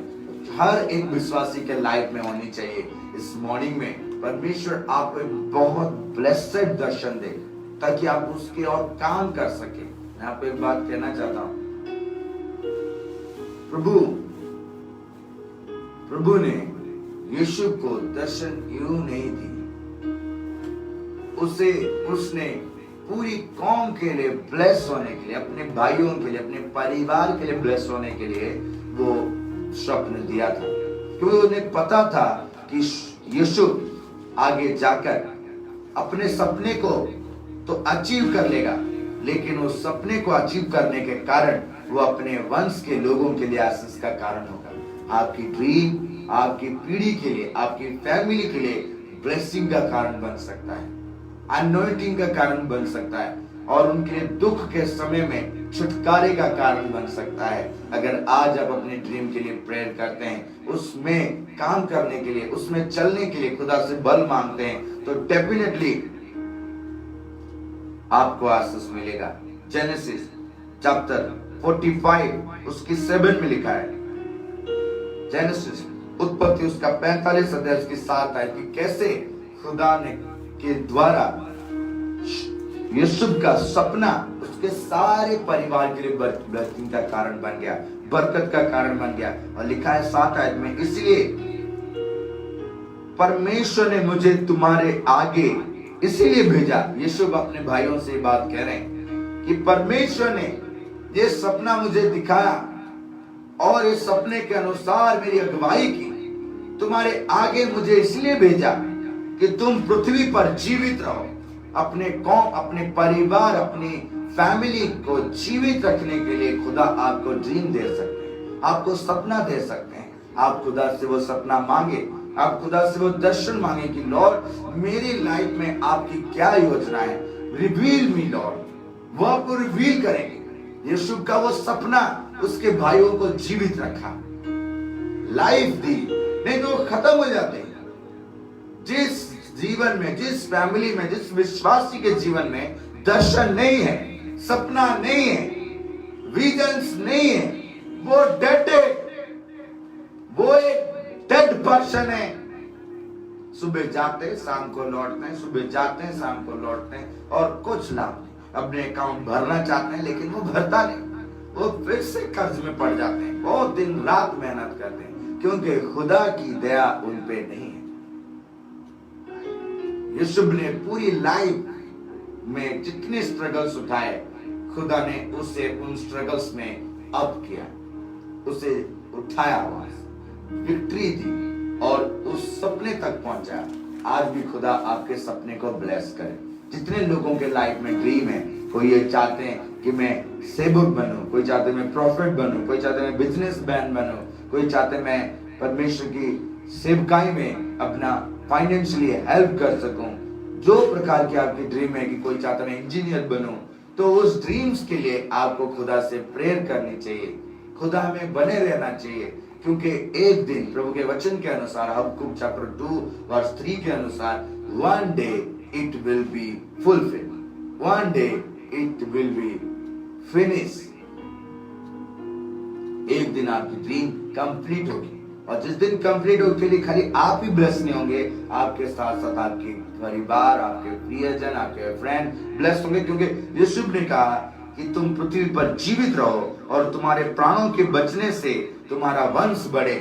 हर एक विश्वासी के लाइफ में होनी चाहिए। इस मॉर्निंग में परमेश्वर आपको एक बहुत ब्लेस्ड दर्शन दे ताकि आप उसके और काम कर सके। मैं आपको एक बात कहना चाहता हूं, प्रभु ने यीशु को दर्शन यूं नहीं दी, उसने पूरी कौम के लिए ब्लेस होने के लिए, अपने भाइयों के लिए, अपने परिवार के लिए ब्लेस होने के लिए वो स्वप्न दिया था, क्योंकि उन्हें पता था कि यीशु आगे जाकर अपने सपने को तो अचीव कर लेगा, लेकिन उस सपने को अचीव करने के कारण वो अपने वंश के लोगों के लिए आशीष का कारण होगा। आपकी ड्रीम आपकी पीढ़ी के लिए, आपकी फैमिली के लिए ब्लेसिंग का कारण बन सकता है, अनॉइंटिंग का कारण बन सकता है, और उनके दुख के समय में छुटकारे का कारण बन सकता है। अगर आज आप अपने ड्रीम के लिए प्रेयर करते हैं, उसमें काम करने के लिए, उसमें चलने के लिए खुदा से बल मांगते हैं, तो डेफिनेटली आपको आशीष मिलेगा। जेनेसिस चैप्टर 45 उसकी 7 में लिखा है, जेनेसिस उत्पत्ति उसका 45 अध्याय उसकी 7 आयत कि कैसे खुदा ने के द्वारा यूसुफ का सपना उसके सारे परिवार के लिए ब्लेसिंग का कारण बन गया, बरकत का कारण बन गया। और लिखा है 7 आयत में, इसलिए परमेश्वर ने मुझे तुम्हारे आगे इसीलिए भेजा। यूसुफ अपने भाइयों से बात कह रहे हैं कि परमेश्वर ने ये सपना मुझे दिखाया और इस सपने के अनुसार मेरी अगुवाई की, तुम्हारे आगे मुझे इसलिए भेजा कि तुम पृथ्वी पर जीवित रहो, अपने कौम, अपने परिवार, अपनी फैमिली को जीवित रखने के लिए खुदा आपको ड्रीम दे सकते हैं, आपको सपना दे सकते हैं। आप खुदा से वो सपना मांगे, आप खुदा से वो दर्शन मांगे कि लॉर्ड मेरी लाइफ में आपकी क्या योजना है, रिवील मी लॉर्ड। वो आपको रिवील करेंगे। यीशु का वो सपना, उसके भाइयों को जीवित रखा, लाइफ दी, नहीं तो वो खत्म हो जाते हैं। जिस जीवन में, जिस फैमिली में, जिस विश्वासी के जीवन में दर्शन नहीं है, सपना नहीं है, विजन्स नहीं है, वो डेड है, वो एक डेड पर्सन है। सुबह जाते हैं शाम को लौटते हैं, सुबह जाते हैं शाम को लौटते हैं और कुछ लाभ नहीं। अपने अकाउंट भरना चाहते हैं लेकिन वो भरता नहीं, वो फिर से कर्ज में पड़ जाते हैं। बहुत दिन रात मेहनत करते हैं क्योंकि खुदा की दया उन पे नहीं है। यूसुफ ने पूरी लाइफ में जितने स्ट्रगल्स उठाए, खुदा ने उसे उन स्ट्रगल्स में अप किया, उसे उठाया, विक्ट्री दी और उस सपने तक पहुंचाया। आज भी खुदा आपके सपने को ब्लेस करे। जितने लोगों के लाइफ में ड्रीम है, कोई ये चाहते हैं कि मैं सेवक बनूं, कोई चाहते हैं मैं प्रॉफिट बनूं, कोई चाहते हैं मैं बिजनेसमैन बनूं, कोई चाहते हैं मैं परमेश्वर की सेवकाई में अपना फाइनेंशियली हेल्प कर सकूं। जो प्रकार की आपकी ड्रीम है, कि कोई चाहता है मैं इंजीनियर बनूं, तो उस ड्रीम्स के लिए आपको खुदा से प्रेयर करनी चाहिए, खुदा में बने रहना चाहिए। क्योंकि एक दिन प्रभु के वचन के अनुसार, हबक्कुक चैप्टर 2 वर्स 3 के अनुसार, one day it will be fulfilled, one day it will be finished। एक दिन आपकी ड्रीम कंप्लीट होगी, और जिस दिन कंप्लीट होगी खाली आप ही ब्लेस नहीं होंगे, आपके साथ साथ आपके परिवार, आपके प्रियजन, आपके फ्रेंड ब्लेस होंगे। क्योंकि यूसुफ ने कहा कि तुम पृथ्वी पर जीवित रहो और तुम्हारे प्राणों के बचने से तुम्हारा वंश बढ़े।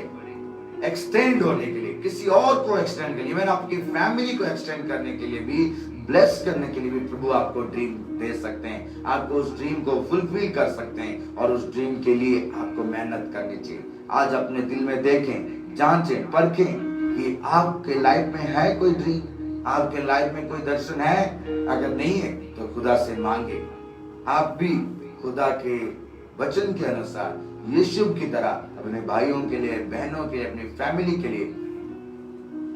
एक्सटेंड होने के लिए, किसी और को एक्सटेंड के लिए, इवन आपकी फैमिली को एक्सटेंड करने के लिए भी, ब्लेस करने के लिए भी प्रभु आपको ड्रीम दे सकते हैं। आपको उस ड्रीम को फुलफिल कर सकते हैं और उस ड्रीम के लिए आपको मेहनत करनी चाहिए। आज अपने दिल में देखें, जांचें, परखें कि आपके लाइफ में है कोई ड्रीम, आपके लाइफ में कोई दर्शन है। अगर नहीं है तो खुदा से मांगे। आप भी खुदा के वचन के अनुसार यूसुफ की तरह अपने भाइयों के लिए, बहनों के लिए, अपनी फैमिली के लिए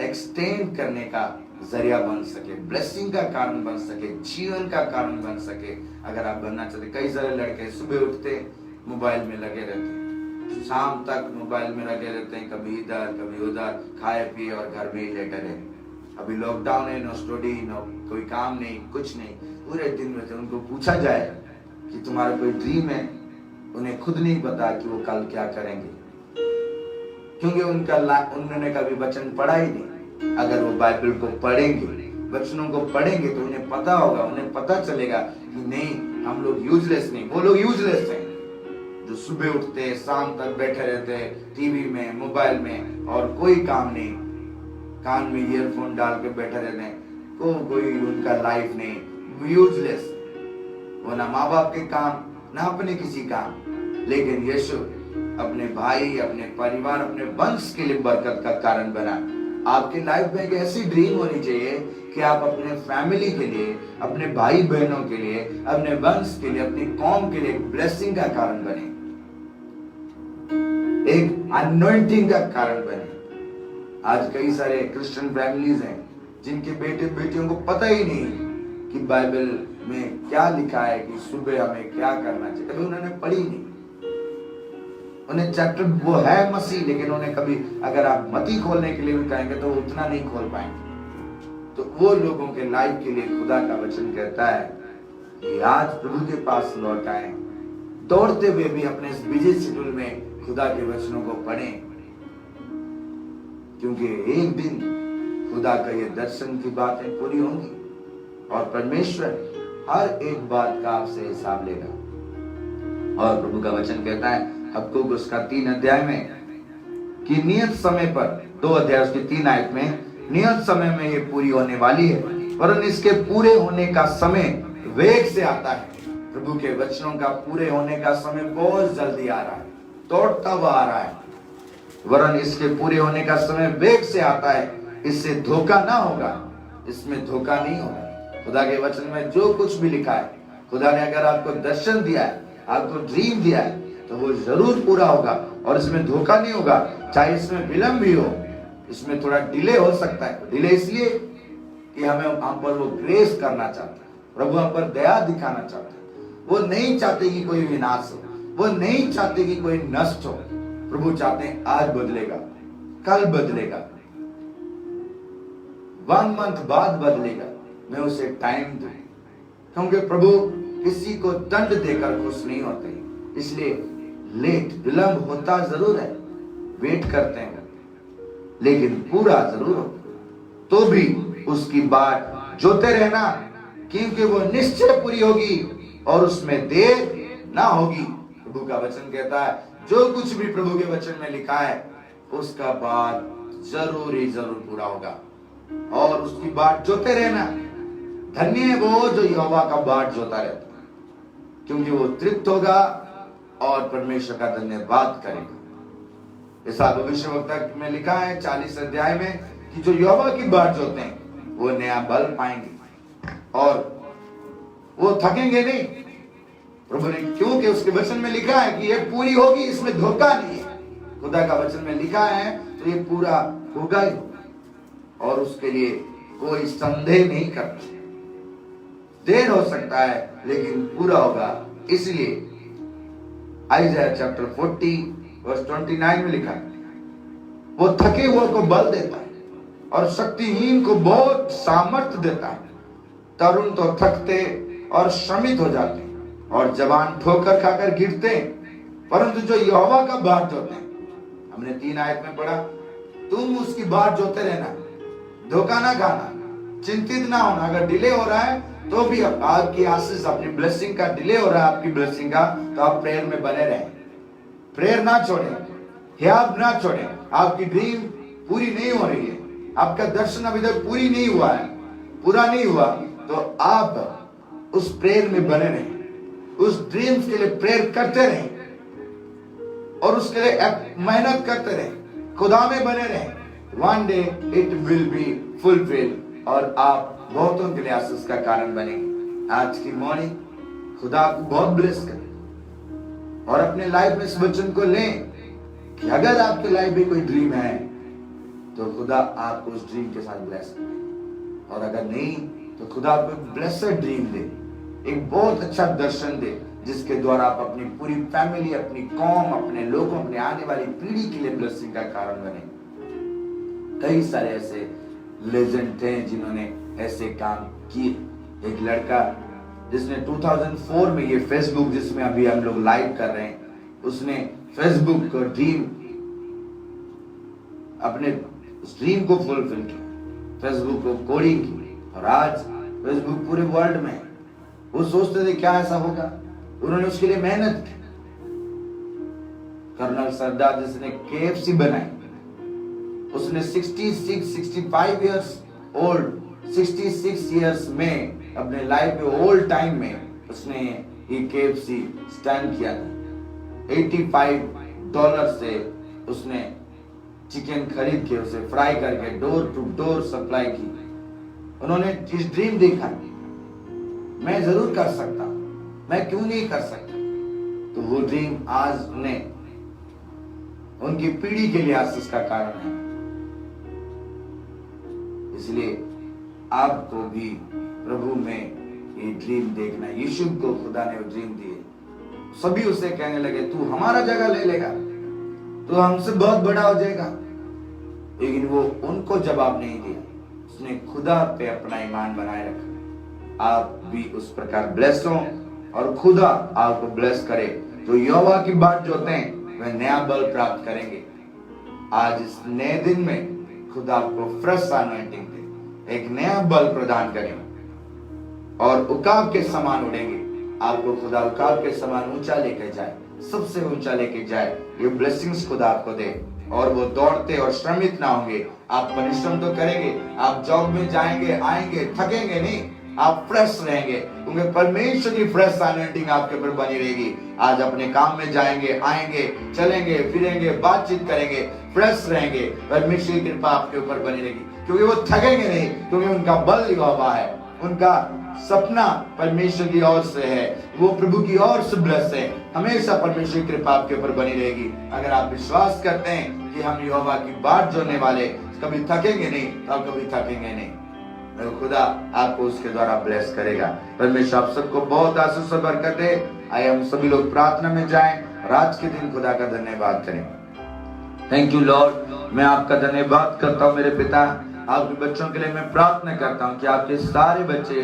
एक्सटेंड करने का जरिया बन सके, ब्लेसिंग का कारण बन सके, जीवन का कारण बन सके। अगर आप बनना चाहते, कई सारे लड़के सुबह उठते मोबाइल में लगे रहते हैं, शाम तक मोबाइल में लगे रहते हैं, कभी इधर कभी उधर, खाए पिए और घर में ही लेटे रहे। अभी लॉकडाउन है, नो स्टडी, नो कोई काम नहीं, कुछ नहीं, पूरे दिन रहते। उनको पूछा जाए कि तुम्हारा कोई ड्रीम है, उन्हें खुद नहीं पता कि वो कल क्या करेंगे, क्योंकि उन्होंने कभी वचन पढ़ा ही नहीं। अगर वो बाइबल को पढ़ेंगे, वचनों को पढ़ेंगे, तो उन्हें पता होगा, उन्हें पता चलेगा कि नहीं, हम लोग यूजलेस नहीं, वो लोग यूजलेस हैं जो सुबह उठते शाम तक बैठे रहते टीवी में, मोबाइल में और कोई काम नहीं, कान में ईयरफोन डाल के बैठे रहते हैं, कोई उनका लाइफ नहीं, यूजलेस। वो ना माँ बाप के काम, ना अपने किसी काम। लेकिन यीशु अपने भाई, अपने परिवार, अपने वंश के लिए बरकत का कारण बना। आपकी लाइफ में एक ऐसी ड्रीम होनी चाहिए कि आप अपने फैमिली के लिए, अपने भाई बहनों के लिए, अपने वंश के लिए, अपनी कौम के लिए ब्लेसिंग का कारण बने, एक अनॉइंटिंग का कारण बने। आज कई सारे क्रिश्चियन फैमिलीज हैं जिनके बेटे बेटियों को पता ही नहीं कि बाइबल में क्या लिखा है, कि सुबह हमें क्या करना चाहिए, कभी उन्होंने पढ़ी नहीं। उन्हें चैप्टर वो है मसीह, लेकिन उन्हें कभी अगर आप मती खोलने के लिए भी कहेंगे तो उतना नहीं खोल पाएंगे। तो वो लोगों के लाइफ के लिए खुदा का वचन कहता है कि आज प्रभु के पास लौट आए, दौड़ते हुए भी अपने इस बिजी शेड्यूल में खुदा के वचनों को पढ़ें, क्योंकि एक दिन खुदा का ये दर्शन की बातें पूरी होंगी और परमेश्वर हर एक बात का आपसे हिसाब लेगा। और प्रभु का वचन कहता है हबक्कुक उसका 3 अध्याय में कि नियत समय पर, 2 अध्याय उसकी 3 आयत में, नियत समय में ये पूरी होने वाली है, परंतु इसके पूरे होने का समय वेग से आता है। प्रभु के वचनों का पूरे होने का समय बहुत जल्दी आ रहा है, दौड़ता हुआ आ रहा है, वरन इसके पूरे होने का समय वेग से आता है। इससे धोखा ना होगा, इसमें धोखा नहीं होगा। खुदा के वचन में जो कुछ भी लिखा है, खुदा ने अगर आपको दर्शन दिया है, आपको ड्रीम दिया है, तो वो जरूर पूरा होगा और इसमें धोखा नहीं होगा। चाहे इसमें विलंब भी हो, इसमें थोड़ा डिले हो सकता है। डिले इसलिए कि हम पर वो ग्रेस करना चाहता है, प्रभु हम पर दया दिखाना चाहता है। वो नहीं चाहते कि कोई विनाश हो, वो नहीं चाहते कि कोई नष्ट हो। प्रभु चाहते हैं आज बदलेगा, कल बदलेगा, 1 मंथ बाद बदलेगा, मैं उसे टाइम दूं। क्योंकि प्रभु किसी को दंड देकर खुश नहीं होते, इसलिए विलंब होता जरूर है, वेट करते हैं, लेकिन पूरा जरूर हो। तो भी उसकी बात जोते रहना, क्योंकि वो निश्चय पूरी होगी और उसमें देर ना होगी। प्रभु का वचन कहता है जो कुछ भी प्रभु के वचन में लिखा है उसका बात जरूर ही जरूर पूरा होगा, और उसकी बात जोते रहना। धन्य है वो जो यहोवा का बात जोता रहता है, क्योंकि वो तृप्त होगा और परमेश्वर का धन्यवाद करेगा। ऐसा भविष्यवक्ता में लिखा है 40 अध्याय में कि जो यहोवा की बात जोते हैं वो नया बल पाएंगे और वो थकेंगे नहीं। प्रभु ने, क्योंकि उसके वचन में लिखा है कि ये पूरी होगी, इसमें धोखा नहीं है। खुदा का वचन में लिखा है तो ये पूरा होगा ही, और उसके लिए कोई संदेह नहीं करता। देर हो सकता है लेकिन पूरा होगा। इसलिए आइज़ाया चैप्टर 40 वर्स 29 में लिखा है, वो थके हुए को बल देता है और शक्तिहीन को बहुत सामर्थ्य देता है। तरुण तो थकते और श्रमित हो जाते हैं और जवान ठोकर खाकर गिरते हैं, परंतु जो यहोवा का बात जोते हैं, हमने 3 आयत में पढ़ा, तुम उसकी बात जोते रहना, धोखा ना खाना, चिंतित ना होना। अगर डिले हो रहा है तो भी आपकी आशीष, अपनी ब्लेसिंग का डिले हो रहा है, आपकी ब्लेसिंग का, तो आप प्रेयर में बने रहें, प्रेयर ना छोड़ें, हियाब ना छोड़ें। आपकी ड्रीम पूरी नहीं हो रही है, आपका दर्शन अभी तक पूरी नहीं हुआ है, पूरा नहीं हुआ, तो आप उस प्रेयर में बने रहें, उस ड्रीम्स के लिए प्रेयर करते रहें और उसके लिए मेहनत करते रहें, खुदा में बने रहें। One day it will be fulfil और आप बहुतों के लिए आशीष का कारण बनेंगे। आज की मॉर्निंग खुदा आपको बहुत ब्लेस करे और अपने लाइफ में इस वचन को लें कि अगर आपके लाइफ में कोई ड्रीम है तो खुदा आपको उस ड्रीम के साथ ब्लेस करे, और अगर नहीं तो खुदा आपको ब्लेस्ड ड्रीम दे, एक बहुत अच्छा दर्शन दे, जिसके द्वारा आप अपनी पूरी फैमिली, अपनी कौम, अपने लोगों, अपने आने वाली पीढ़ी के लिए ब्लेसिंग का कारण बने। कई सारे ऐसे लेजेंड थे जिन्होंने ऐसे काम किए। एक लड़का जिसने 2004 में, ये फेसबुक जिसमें अभी हम लोग लाइव कर रहे हैं, उसने फेसबुक को ड्रीम, अपने ड्रीम को फुलफिल किया, फेसबुक को कोडिंग की, और आज फेसबुक पूरे वर्ल्ड में। वो सोचते थे क्या ऐसा होगा, उन्होंने उसके लिए मेहनत की। कर्नल सरदार जिसने KFC बनाई, उसने 65 इयर्स ओल्ड, 66 इयर्स में अपने लाइफ में ओल्ड टाइम में उसने ये KFC स्टैंड किया था। $85 से उसने चिकन खरीद के उसे फ्राई करके डोर टू डोर सप्लाई की। उन्होंने इस ड्रीम देखा, मैं जरूर कर सकता, मैं क्यों नहीं कर सकता। तो वो ड्रीम आज उन्हें, उनकी पीढ़ी के लिए आशीष का कारण है। इसलिए आपको भी प्रभु में ये ड्रीम देखना। यीशु को खुदा ने वो ड्रीम दिए, सभी उसे कहने लगे तू हमारा जगह ले लेगा, तू हमसे बहुत बड़ा हो जाएगा, लेकिन वो उनको जवाब नहीं दिया। उसने खुदा पे अपना ईमान बनाए रखा। आप भी उस प्रकार ब्लेस हो और खुदा आपको ब्लेस करे। जो यहोवा की बात जोते हैं वह नया बल प्राप्त करेंगे। आज इस नए दिन में खुदा आपको फ्रेश अनॉइंटिंग दे, एक नया बल प्रदान करेंगे और उकाब के समान उड़ेंगे। आपको खुदा उकाब के समान ऊंचा लेकर जाए, सबसे ऊंचा लेके जाए। ये ब्लेसिंग्स खुदा आपको दे और वो दौड़ते और श्रमित ना होंगे। आप परिश्रम तो करेंगे, आप जॉब में जाएंगे आएंगे, थकेंगे नहीं, आप फ्रेश रहेंगे, क्योंकि परमेश्वर की फ्रेश अनॉइंटिंग आपके ऊपर बनी रहेगी। आज अपने काम में जाएंगे आएंगे, चलेंगे फिरेंगे, बातचीत करेंगे, फ्रेश रहेंगे, परमेश्वर की कृपा आपके ऊपर बनी रहेगी, क्योंकि वो थकेंगे नहीं, क्योंकि उनका बल यहोवा है, उनका सपना परमेश्वर की ओर से है, वो प्रभु की ओर से ब्लेस है। हमेशा परमेश्वर की कृपा आपके ऊपर बनी रहेगी। अगर आप विश्वास करते हैं कि हम यहोवा की बात जोड़ने वाले कभी थकेंगे नहीं, तो आप कभी थकेंगे नहीं। खुदा आपको उसके द्वारा ब्लेस करेगा। परमेश्वर आप सबको बहुत आशीष और बरकत दे। आइए हम सभी लोग प्रार्थना में जाएं और आज के दिन खुदा का धन्यवाद करें। थैंक यू लॉर्ड, मैं आपका धन्यवाद करता हूँ मेरे पिता। आपके बच्चों के लिए मैं प्रार्थना करता हूँ कि आपके सारे बच्चे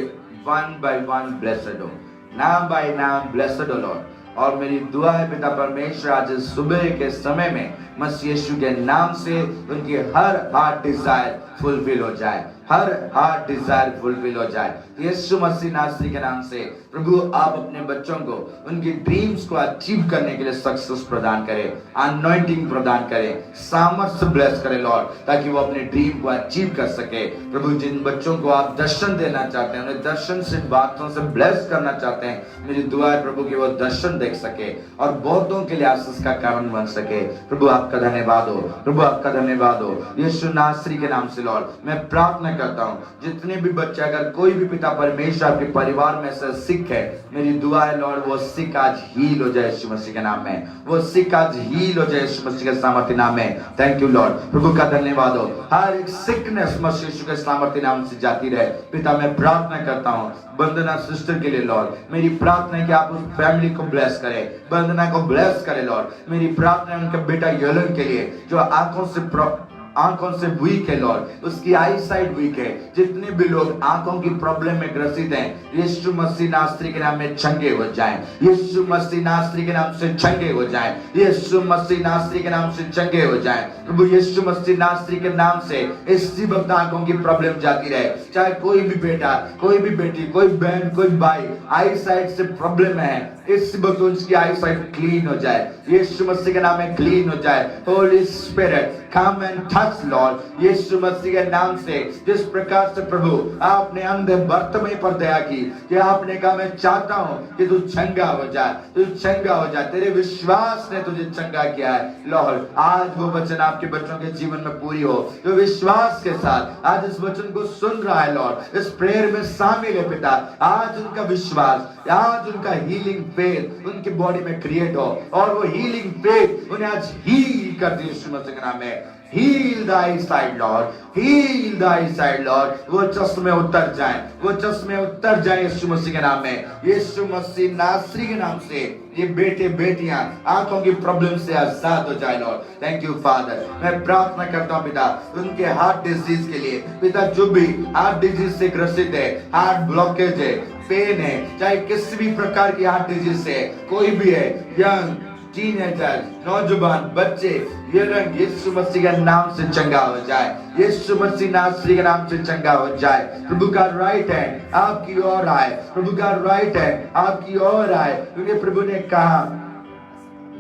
वन बाय वन ब्लेस्ड हो, नाम बाय नाम ब्लेस्ड हो लॉर्ड। और मेरी दुआ है पिता परमेश्वर, आज सुबह के समय में मसीह यीशु के नाम से उनकी हर हार्ट डिजायर फुलफिल हो जाए, हर हार्ट डिजायर फुलफिल हो जाए यीशु मसीह नासरी के नाम से। प्रभु आप अपने बच्चों को उनकी ड्रीम्स को अचीव करने के लिए सक्सेस प्रदान करें, अनॉइंटिंग प्रदान करें, सामर्थ्य ब्लेस करें लॉर्ड, ताकि वो अपने ड्रीम को अचीव कर सके। प्रभु जिन बच्चों को आप दर्शन देना चाहते हैं, उन्हें दर्शन से बातों से ब्लेस करना चाहते हैं, मेरी दुआ है प्रभु कि वो दर्शन देख सके और बहुतों के लिए आशीष का कारण बन सके। प्रभु आपका धन्यवाद हो, प्रभु आपका धन्यवाद हो यीशु नासरी के नाम से लॉर्ड। मैं प्रार्थना करता हूँ जितने भी बच्चे, अगर कोई भी पिता परमेश्वर आपके परिवार में से सिक है, मेरी दुआ है लॉर्ड वो सिक आज हील हो जाए यीशु मसीह के नाम में, वो सिक आज हील हो जाए यीशु मसीह के सामर्थ्य नाम में। थैंक यू लॉर्ड, प्रभु का धन्यवाद हो। हर एक सिकनेस मसीह यीशु के सामर्थ्य नाम से जाती रहे। पिता मैं प्रार्थना करता हूँ वंदना सिस्टर के लिए लॉर्ड, मेरी प्रार्थना है कि आप उस फैमिली को ब्लेस करें, वंदना को ब्लेस करें लॉर्ड। मेरी प्रार्थना है उनके बेटा यलन के लिए जो आंखों से वीक है लॉर्ड, उसकी आई साइड वीक है। जितने भी लोग आंखों की प्रॉब्लम में ग्रसित हैं, यीशु मसीह नासरी के नाम में चंगे हो जाएं, यीशु मसीह नासरी के नाम से चंगे हो जाएं, यीशु मसीह नासरी के नाम से चंगे हो जाएं। प्रभु यीशु मसीह नासरी के नाम से इसी वक्त आंखों की प्रॉब्लम जाती रहे, चाहे कोई भी बेटा, कोई भी बेटी, कोई बहन, कोई भाई आई साइड से प्रॉब्लम है, इस वक्त उसकी आई साइड क्लीन हो जाए, यीशु मसीह के नाम में क्लीन हो जाए। Holy Spirit come and touch Lord, Yeshu मसीह के नाम से। जिस प्रकार से प्रभु आपने अंधे बर्तमे पर दया की कि आपने कहा मैं चाहता हूं कि तू चंगा हो जाए, तू चंगा हो जाए, तेरे विश्वास ने तुझे चंगा किया है लॉर्ड। आज वो वचन आपके बच्चों के जीवन में पूरी हो, जो विश्वास के साथ आज इस वचन को सुन रहा है लॉर्ड, इस प्रेयर में शामिल है पिता। आज उनका विश्वास, आज उनका हीलिंग फेथ उनकी बॉडी में क्रिएट हो और वो हीलिंग फेथ उन्हें आज हील कर दे यीशु मसीह के नाम में। Heal the eyesight Lord, heal the eyesight Lord। वो चश्मे उतर जाएं, वो चश्मे उतर जाएं यीशु मसीह के नाम में, यीशु मसीह नासरी के नाम से। ये बेटे बेटियां आंखों की प्रॉब्लम से आजाद हो जाए लॉर्ड। Thank you father. मैं प्रार्थना करता हूँ पिता उनके हार्ट डिजीज के लिए, पिता जो भी हार्ट डिजीज से ग्रसित है, हार्ट ब्लॉकेज है, पेन है, चाहे किसी भी प्रकार की हार्ट डिजीज से कोई भी है, यंग टीनेजर, नौजवान, बच्चे, ये रंग यीशु मसीह के नाम से चंगा हो जाए, यीशु मसीह नासरी के नाम से चंगा हो जाए। प्रभु का राइट हैंड आपकी ओर आए, प्रभु का राइट हैंड आपकी ओर आए, क्योंकि प्रभु ने कहा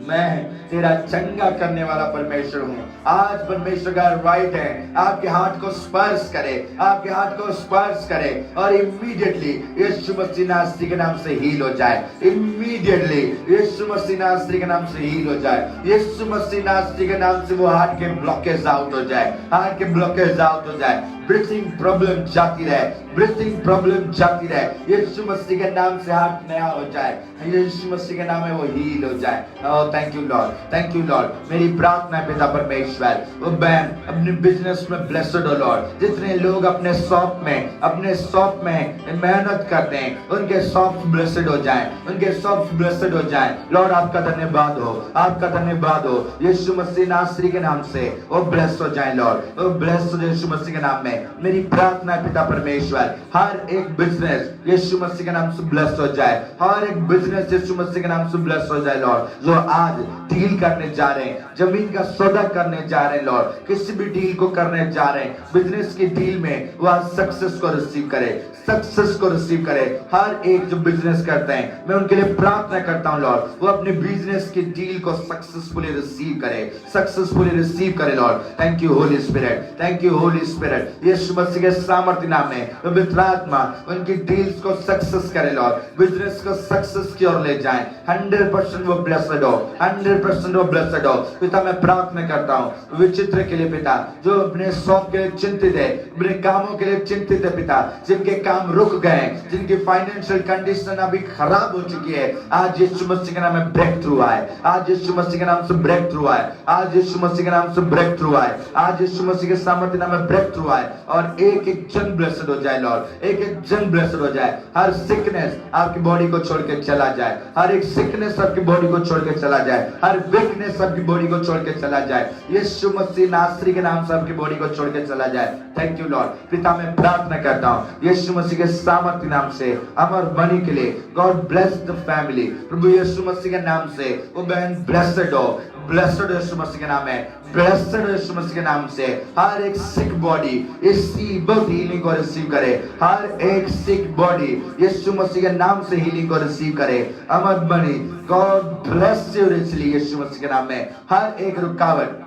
मैं तेरा चंगा करने वाला परमेश्वर हूँ। आज परमेश्वर का राइट है आपके हाथ को स्पर्श करे, आपके हाथ को स्पर्श करे और इमीडिएटली यीशु मसीह नासरी के नाम से हील हो जाए, इमीडिएटली यीशु मसीह नासरी के नाम से हील हो जाए, यीशु मसीह नासरी के नाम से वो हार्ट के ब्लॉकेज आउट हो जाए, हार्ट के ब्लॉकेज आउट हो जाए, ब्रीथिंग प्रॉब्लम जाती रहे, ब्रीथिंग प्रॉब्लम जाती रहे, यीशु मसीह के नाम से हार्ट नया हो जाए, यीशु मसीह के नाम में वो हील हो जाए। Oh thank you Lord, thank you Lord. मेरी प्रार्थना है पिता परमेश्वर वो बहन अपने बिजनेस में ब्लेस्ड हो लॉर्ड। जितने लोग अपने शॉप में मेहनत करते हैं, उनके शॉप ब्लेस्ड हो जाएं, उनके शॉप ब्लेस्ड हो जाएं लॉर्ड। आपका धन्यवाद हो, आपका धन्यवाद हो यीशु मसीह नासरी के नाम से वो ब्लेस हो जाएं लॉर्ड, वो ब्लेस हो यीशु मसीह के नाम में। मेरी प्रार्थना है पिता परमेश्वर हर एक बिजनेस यीशु मसीह के नाम से ब्लेस हो जाए, हर एक बिजनेस यीशु मसीह के नाम से ब्लेस हो जाए लॉर्ड। जो आज डील करने जा रहे हैं, जमीन का सौदा करने जा रहे हैं लॉर्ड, किसी भी डील को करने जा रहे हैं, बिजनेस की डील में वो आज सक्सेस को रिसीव करे, सक्सेस को रिसीव करे। हर एक जो बिजनेस करते हैं मैं उनके लिए प्रार्थना करता हूं लॉर्ड, वो अपने बिजनेस की डील को सक्सेसफुली रिसीव करे, सक्सेसफुली रिसीव करे Lord. Thank you Holy Spirit, thank you Holy Spirit. Yeshu मसीह के सामर्थ्य नाम में पवित्र आत्मा उनकी डील्स को सक्सेस करे लॉर्ड, बिजनेस को सक्सेस की ओर ले जाए, 100% वो ब्लेस्ड हो, 100% वो ब्लेस्ड हो। पिता मैं प्रार्थना करता हूँ विचित्र के लिए पिता, जो अपने शॉप के लिए चिंतित है, अपने कामों के लिए चिंतित है पिता, जिनके काम रुक गए, जिनकी फाइनेंशियल कंडीशन अभी खराब हो चुकी है, आज यीशु मसीह के नाम में ब्रेक थ्रू आए, आज यीशु मसीह के नाम से ब्रेक थ्रू आए, आज यीशु मसीह के नाम से ब्रेक थ्रू आए, आज यीशु मसीह के सामर्थ्य नाम में ब्रेक थ्रू आए, और एक एक जन ब्लेस्ड हो जाए लॉर्ड, एक एक जन ब्लेस्ड हो जाए। हर सिकनेस आपकी बॉडी को छोड़ के चला जाए, हर एक सिकनेस आपकी बॉडी को छोड़ के चला जाए, हर वीकनेस आपकी बॉडी को छोड़ के चला जाए, यीशु मसीह नासरी के नाम से आपकी बॉडी को छोड़ के चला जाए। Thank you Lord. पिता मैं प्रार्थना करता हूँ यीशु मसीह के सामर्थ्य नाम से अमर बनी के लिए, गॉड ब्लेस द फैमिली, प्रभु यीशु मसीह के नाम से वो बहन ब्लेस्ड हो, ब्लेस्ड यीशु मसीह के नाम है, ब्लेस्ड यीशु मसीह के नाम से। हर एक सिक बॉडी इसी बहुत हीलिंग को रिसीव करे, हर एक सिक बॉडी यीशु मसीह के नाम से हीलिंग को रिसीव करे। अमर बनी, गॉड ब्लेस यू रिचली यीशु मसीह के नाम में। हर एक रुकावट,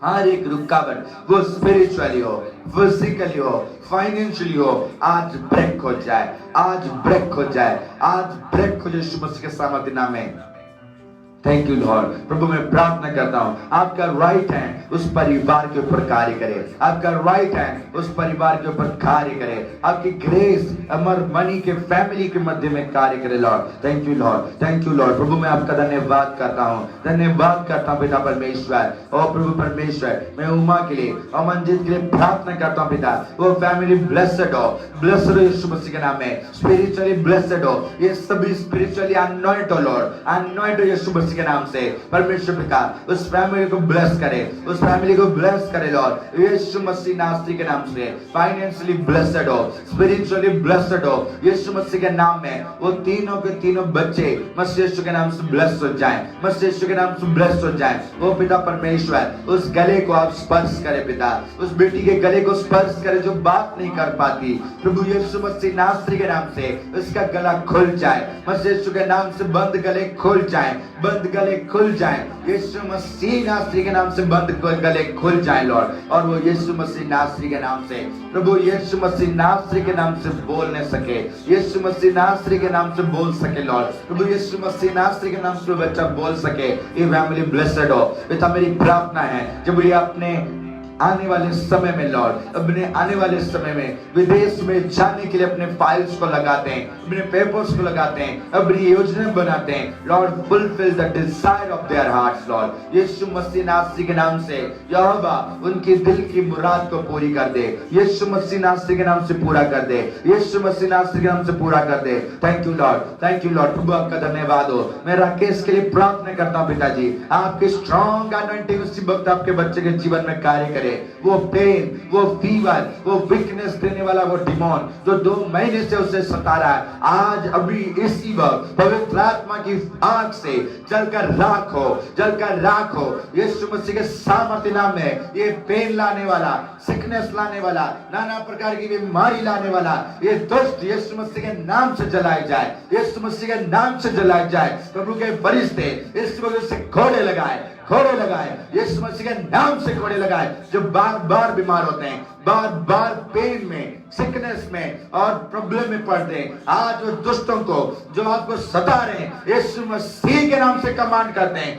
हर एक रुकावट वो स्पिरिचुअली हो, फिजिकली हो, फाइनेंशियली हो, आज ब्रेक हो जाए, आज ब्रेक हो जाए, आज ब्रेक हो जाए यीशु मसीह के सामर्थ्य नाम में। Thank you Lord. प्रभु मैं प्रार्थना करता हूँ आपका राइट हैंड उस परिवार के ऊपर कार्य करे, आपका राइट हैंड उस परिवार के ऊपर कार्य करे, आपकी ग्रेस अमर मनी के फैमिली के मध्य में कार्य करे Lord. Thank you Lord, thank you Lord. प्रभु मैं आपका धन्यवाद करता हूँ, धन्यवाद करता हूँ पिता परमेश्वर। और प्रभु परमेश्वर मैं उमा के लिए और मंजिल के लिए प्रार्थना करता हूँ पिता, वो फैमिली ब्लेस्ड हो, ब्लेस्ड हो यीशु मसीह के नाम में, स्पिरिचुअली ब्लेस्ड हो, ये सभी स्पिरिचुअली अनॉइंट हो लॉर्ड, अनॉइंट हो यीशु मसीह के नाम से। परमेश्वर पिता उस फैमिली को ब्लेस करे, उस फैमिली को ब्लेस करे लॉर्ड यीशु मसीह नासरी के नाम से। फाइनेंशियली ब्लेस्ड हो, स्पिरिचुअली ब्लेस्ड हो यीशु मसीह के नाम में। वो तीनों के तीनों बच्चे मसीह यीशु के नाम से ब्लेस्ड हो जाएं, मसीह यीशु के नाम से ब्लेस्ड हो जाएं। वो पिता परमेश्वर उस गले को आप स्पर्श करे पिता, उस बेटी के गले को स्पर्श करे जो बात नहीं कर पाती, प्रभु यीशु मसीह नासरी के नाम से उसका गला खुल जाए, मसीह यीशु के नाम से बंद गले खुल जाए, बंद गले खुल जाए यीशु मसीह नासरी के नाम से, बंद गले खुल जाए लॉर्ड। और वो यीशु मसीह नासरी के नाम से, प्रभु यीशु मसीह नासरी के नाम से बोलने सके, यीशु मसीह नासरी के नाम से बोल सके लॉर्ड, प्रभु यीशु मसीह नासरी के नाम से बच्चा बोल सके। ये फैमिली ब्लेस्ड हो पिता। मेरी प्रार्थना है जब ये अपने आने वाले समय में लॉर्ड, अपने आने वाले समय में विदेश में जाने के लिए अपने फाइल्स को लगाते हैं, अपने पेपर्स को लगाते हैं, अपनी योजना बनाते हैं Lord, fulfil the desire of their hearts Lord Yeshu Masih नासरी के नाम से। यहोवा उनकी दिल की मुराद को पूरी कर दे, यीशु मसीह नासरी के नाम से पूरा कर दे, यीशु मसीह नासरी के नाम से पूरा कर दे। Thank you Lord, thank you Lord. प्रभु आपका धन्यवाद हो। मैं राकेश के लिए प्रार्थना करता हूँ पिताजी, आपके स्ट्रॉन्ग अनॉइंटिंग उसी वक्त आपके बच्चे के जीवन में कार्य करे। वो पेन, वो फीवर, वो वीकनेस देने वाला वो डिमोन जो 2 महीने से उसे सता रहा है, आज अभी इसी वक्त पवित्र आत्मा की आग से जलकर राख हो, जलकर राख हो यीशु मसीह के सामर्थ्य नाम में। ये पेन लाने वाला, सिकनेस लाने वाला, नाना प्रकार की बीमारी लाने वाला ये दुष्ट यीशु मसीह के नाम से जलाए जाए, यीशु मसीह के नाम से जलाए जाए। प्रभु के फरिश्ते इस वजह से घोड़े लगाए, घोड़े लगाए यीशु मसीह के नाम से, घोड़े लगाए जो बार बार बीमार होते हैं, बार बार पेन में, सिकनेस में और प्रॉब्लम में पड़ते हैं। आज वो दुष्टों को जो आपको सता रहे हैं यीशु मसीह के नाम से कमांड करते हैं,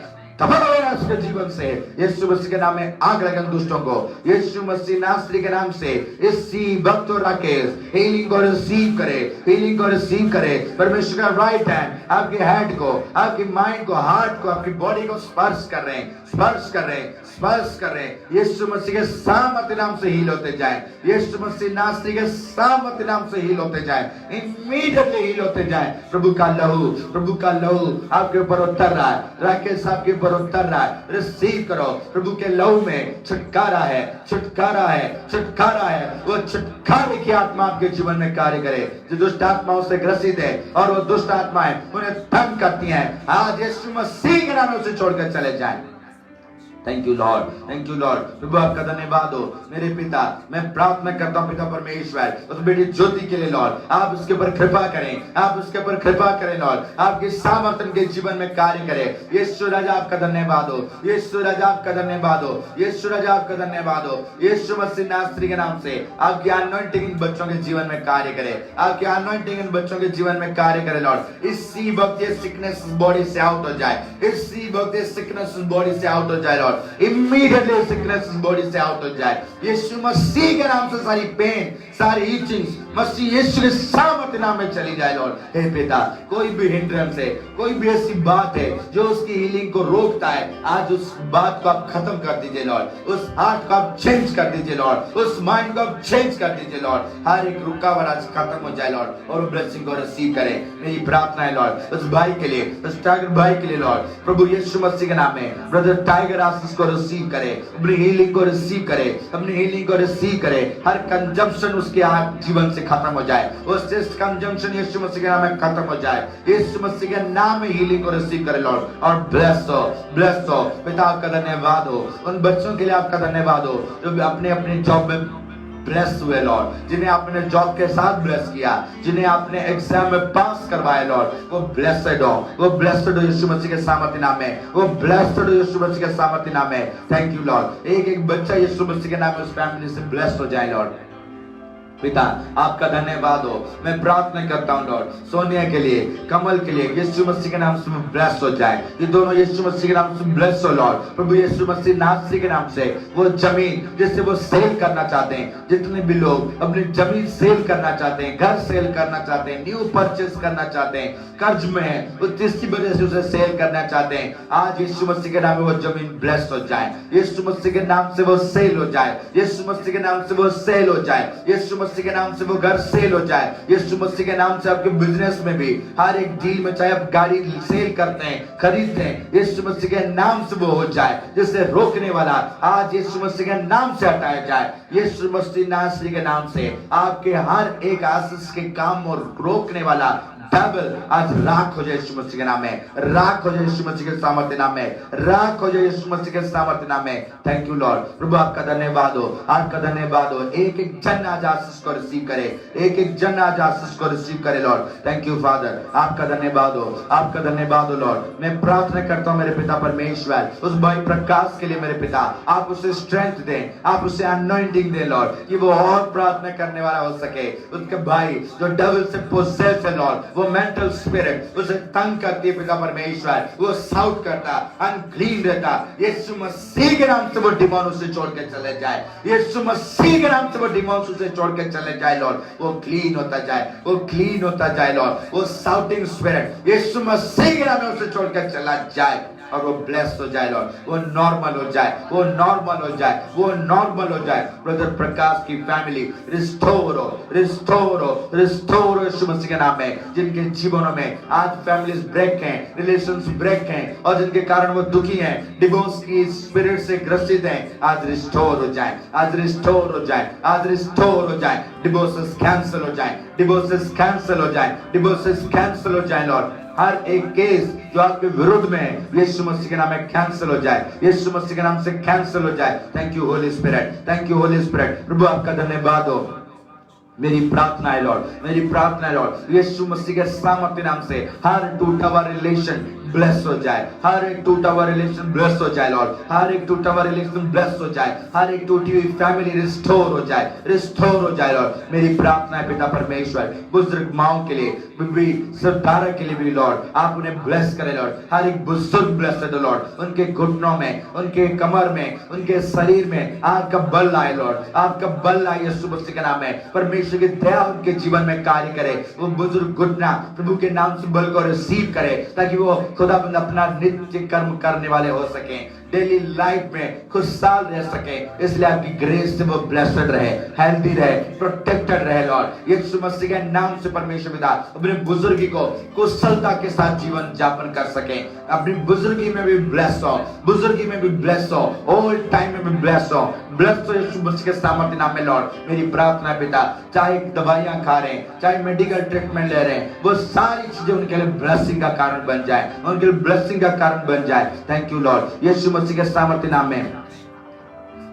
उसके जीवन से यीशु मसीह के नाम में आग लगन दुष्टों को यीशु मसीह नासरी के नाम से। इसी वक्त राकेश हीलिंग को रिसीव करे, हीलिंग को रिसीव करे। परमेश्वर का राइट हैंड आपके हेड को, आपकी माइंड को, हार्ट को, आपकी बॉडी को स्पर्श कर रहे हैं, स्पर्श कर रहे हैं, स्पर्श कर रहे हैं। यीशु मसीह के सामर्थ्य नाम से हील होते जाए, यीशु मसीह नासरी के सामर्थ्य नाम से हील होते जाए, इमीडिएटली हील होते जाए। प्रभु का लहू, प्रभु का लहू आपके ऊपर उतर रहा है, राकेश आपके ऊपर उतर रहा है। रिसीव करो, प्रभु के लहू में छुटकारा है, छुटकारा है, छुटकारा है। वो छुटकारे की आत्मा आपके जीवन में कार्य करे। जो दुष्ट आत्माओं से ग्रसित है और वो दुष्ट आत्माएं उन्हें तंग करती हैं, आज यीशु मसीह के नाम से छोड़कर चले जाएं। Thank you Lord, thank you Lord. प्रभु आपका धन्यवाद हो मेरे पिता। मैं प्रार्थना करता हूँ पिता परमेश्वर उस बेटी ज्योति के लिए लॉर्ड, आप उसके ऊपर कृपा करें, आप उसके ऊपर कृपा करें लॉर्ड, आपके सामर्थ्य के जीवन में कार्य करें। यीशु राजा आपका धन्यवाद हो, यीशु राजा आपका धन्यवाद हो, यीशु राजा आपका धन्यवाद हो। यीशु मसीह नासरी के नाम से आपकी अनॉइंटिंग इन बच्चों के जीवन में कार्य करे, आपकी अनॉइंटिंग इन बच्चों के जीवन में कार्य करे लॉर्ड। इसी वक्त ये सिकनेस बॉडी से आउट हो जाए, इसी वक्त ये सिकनेस बॉडी से आउट हो जाए लॉर्ड, इमीडिएटली सिकनेस बॉडी से आउट हो जाए। यीशु मसीह के नाम से सारी पेन, सारी ईचिंग्स मसीह यीशु के सामर्थ्य नाम में चली जाए लॉर्ड। हे पिता, कोई भी हिंड्रेंस है, कोई भी ऐसी बात है जो उसकी हीलिंग को रोकता है, आज उस बात को आप खत्म कर दीजिए लॉर्ड, उस हार्ट को आप चेंज कर दीजिए लॉर्ड, उस माइंड को आप चेंज कर दीजिए लॉर्ड। हर एक रुकावट आज खत्म हो जाए लॉर्ड और ब्लेसिंग को रिसीव करें। मेरी प्रार्थना है लॉर्ड उस भाई के लिए, उस टाइगर भाई के लिए लॉर्ड, प्रभु यीशु मसीह के नाम में ब्रदर टाइगर आशीष को रिसीव करे, अपनी हीलिंग को रिसीव करे, अपनी हीलिंग को रिसीव करे। हर कंजम्पशन उसके जीवन से खत्म हो जाए, उस टेस्ट कंजम्पशन यीशु मसीह के नाम में खत्म हो जाए। यीशु मसीह के नाम में हीलिंग को रिसीव करे लॉर्ड और ब्लेस हो, ब्लेस हो। पिता आपका धन्यवाद हो, उन बच्चों के लिए आपका धन्यवाद हो जो अपने अपने जॉब में ब्लेस हुए लॉर्ड, जिन्हें आपने जॉब के साथ ब्लेस किया, जिन्हें आपने एग्जाम में पास करवाया लॉर्ड, वो ब्लेस्ड हो, वो ब्लेस्ड हो यीशु मसीह के सामर्थ्य नाम में, वो ब्लेस्ड हो यीशु मसीह के सामर्थ्य नाम में। Thank you Lord. एक एक बच्चा यीशु मसीह के नाम में उस फैमिली से ब्लेस्ड हो जाए लॉर्ड। पिता आपका धन्यवाद हो। मैं प्रार्थना करता हूँ लॉर्ड सोनिया के लिए, कमल के लिए, यीशु मसीह के नाम से ब्लेस हो जाए। ये दोनों यीशु मसीह के नाम से ब्लेस हो लॉर्ड। प्रभु यीशु मसीह नासरी के नाम से वो जमीन जिससे वो सेल करना चाहते हैं, जितने भी लोग अपनी जमीन सेल करना चाहते हैं, घर सेल करना चाहते हैं, न्यू परचेस करना चाहते हैं, कर्ज में है वो जिसकी वजह से उसे सेल करना चाहते हैं, आज यीशु मसीह के नाम में वो जमीन ब्लेस हो जाए। यीशु मसीह के नाम से वो सेल हो जाए, यीशु मसीह के नाम से वो सेल हो जाए, यीशु मसीह के नाम से वो घर सेल हो जाए। यीशु मसीह के नाम से आपके बिजनेस में भी हर एक डील में, चाहे आप गाड़ी सेल करते हैं, खरीदते हैं, यीशु मसीह के नाम से वो हो जाए। जिससे रोकने वाला आज यीशु मसीह के नाम से हटाया जाए। यीशु मसीह नासरी के नाम से आपके हर एक आशीष के काम और रोकने वाला डेविल आज राख हो जाए यीशु मसीह के नाम में, राख हो जाए यीशु मसीह के सामर्थ्य नाम में, राख हो जाए यीशु मसीह के सामर्थ्य नाम में। Thank you Lord. प्रभु आपका धन्यवाद हो, आपका धन्यवाद हो। एक एक जन आज आशीष को रिसीव करे, एक एक जन आज आशीष को रिसीव करे लॉर्ड। थैंक यू फादर, आपका धन्यवाद हो, आपका धन्यवाद हो लॉर्ड। मैं प्रार्थना करता हूँ मेरे पिता परमेश्वर उस भाई प्रकाश के लिए, मेरे पिता आप उसे स्ट्रेंथ दें, आप उसे अनॉइंटिंग दें लॉर्ड, कि वो और प्रार्थना करने वाला हो सके। उसके भाई जो डेविल से पोसेस है लॉर्ड, वो मेंटल स्पिरिट उसे तंग करती है पिता परमेश्वर, वो साउट करता, अनक्लीन रहता, यीशु मसीह के नाम से वो डिमोन उसे छोड़ के चले जाए, यीशु मसीह के नाम से वो डिमोन उसे छोड़ के चले जाए लॉर्ड। वो क्लीन होता जाए, वो क्लीन होता जाए लॉर्ड। वो साउटिंग स्पिरिट यीशु मसीह के नाम में उसे छोड़ के चला जाए और वो ब्लेस हो जाए लॉर्ड, वो नॉर्मल हो जाए, वो नॉर्मल हो जाए, वो नॉर्मल हो जाए। ब्रदर प्रकाश की फैमिली रिस्टोर हो, रिस्टोर हो, रिस्टोर हो यीशु मसीह के नाम में। जिनके जीवनों में आज फैमिलीज ब्रेक हैं, रिलेशंस ब्रेक हैं और जिनके कारण वो दुखी हैं, डिवोर्स की स्पिरिट से ग्रसित हैं, आज रिस्टोर हो जाए, आज रिस्टोर हो जाए, आज रिस्टोर हो जाए। डिवोर्सेस कैंसिल हो जाए, डिवोर्सेस कैंसिल हो जाए, डिवोर्सेस कैंसिल हो जाए लॉर्ड। हर एक केस जो आपके विरुद्ध में है यीशु मसीह के नाम में कैंसिल हो जाए, यीशु मसीह के नाम से कैंसिल हो जाए। Thank you Holy Spirit, thank you Holy Spirit. प्रभु आपका धन्यवाद हो। मेरी प्रार्थना है लॉर्ड, मेरी प्रार्थना है लॉर्ड, यीशु मसीह के सामर्थ्य नाम से हर टूटा हुआ रिलेशन ब्लेस हो जाए, हर एक टूटा हुआ रिलेशन ब्लेस हो जाए लॉर्ड, हर एक टूटा हुआ रिलेशन ब्लेस हो जाए, हर एक टूटी हुई फैमिली रिस्टोर हो जाए, रिस्टोर हो जाए लॉर्ड। मेरी प्रार्थना है पिता परमेश्वर बुजुर्ग माओं के लिए भी, सरदारा के लिए भी लॉर्ड, आप उन्हें ब्लेस करें लॉर्ड। हर एक बुजुर्ग ब्लेस है लॉर्ड, उनके घुटनों में, उनके कमर में, उनके शरीर में आपका बल आए लॉर्ड, आपका बल आए यीशु मसीह के नाम में। परमेश्वर की दया उनके जीवन में कार्य करे। वो बुजुर्ग घुटना प्रभु के नाम से बल को रिसीव करे ताकि वो खुदाबंद अपना नित्य कर्म करने वाले हो सके, डेली लाइफ में खुशहाल रह सके। इसलिए आपकी ग्रेस से वो ब्लेस्ड रहे, हेल्दी रहे, प्रोटेक्टेड रहे लॉर्ड। यीशु मसीह के नाम से परमेश्वर पिता अपने बुजुर्गी को कुशलता के साथ जीवन यापन कर सके, अपनी बुजुर्गी में भी ब्लेस हो, बुजुर्गी में भी ब्लेस हो, ओल्ड टाइम में भी ब्लेस हो, ब्लेस हो यीशु मसीह के सामर्थ्य नाम में लॉर्ड। मेरी प्रार्थना पिता, चाहे दवाइयां खा रहे हैं, चाहे मेडिकल ट्रीटमेंट ले रहे हैं, वो सारी चीजें उनके लिए ब्लेसिंग का कारण बन जाए, उनके लिए ब्लेसिंग का कारण बन जाए। Thank you Lord. यीशु मसीह के सामर्थ्य नाम में।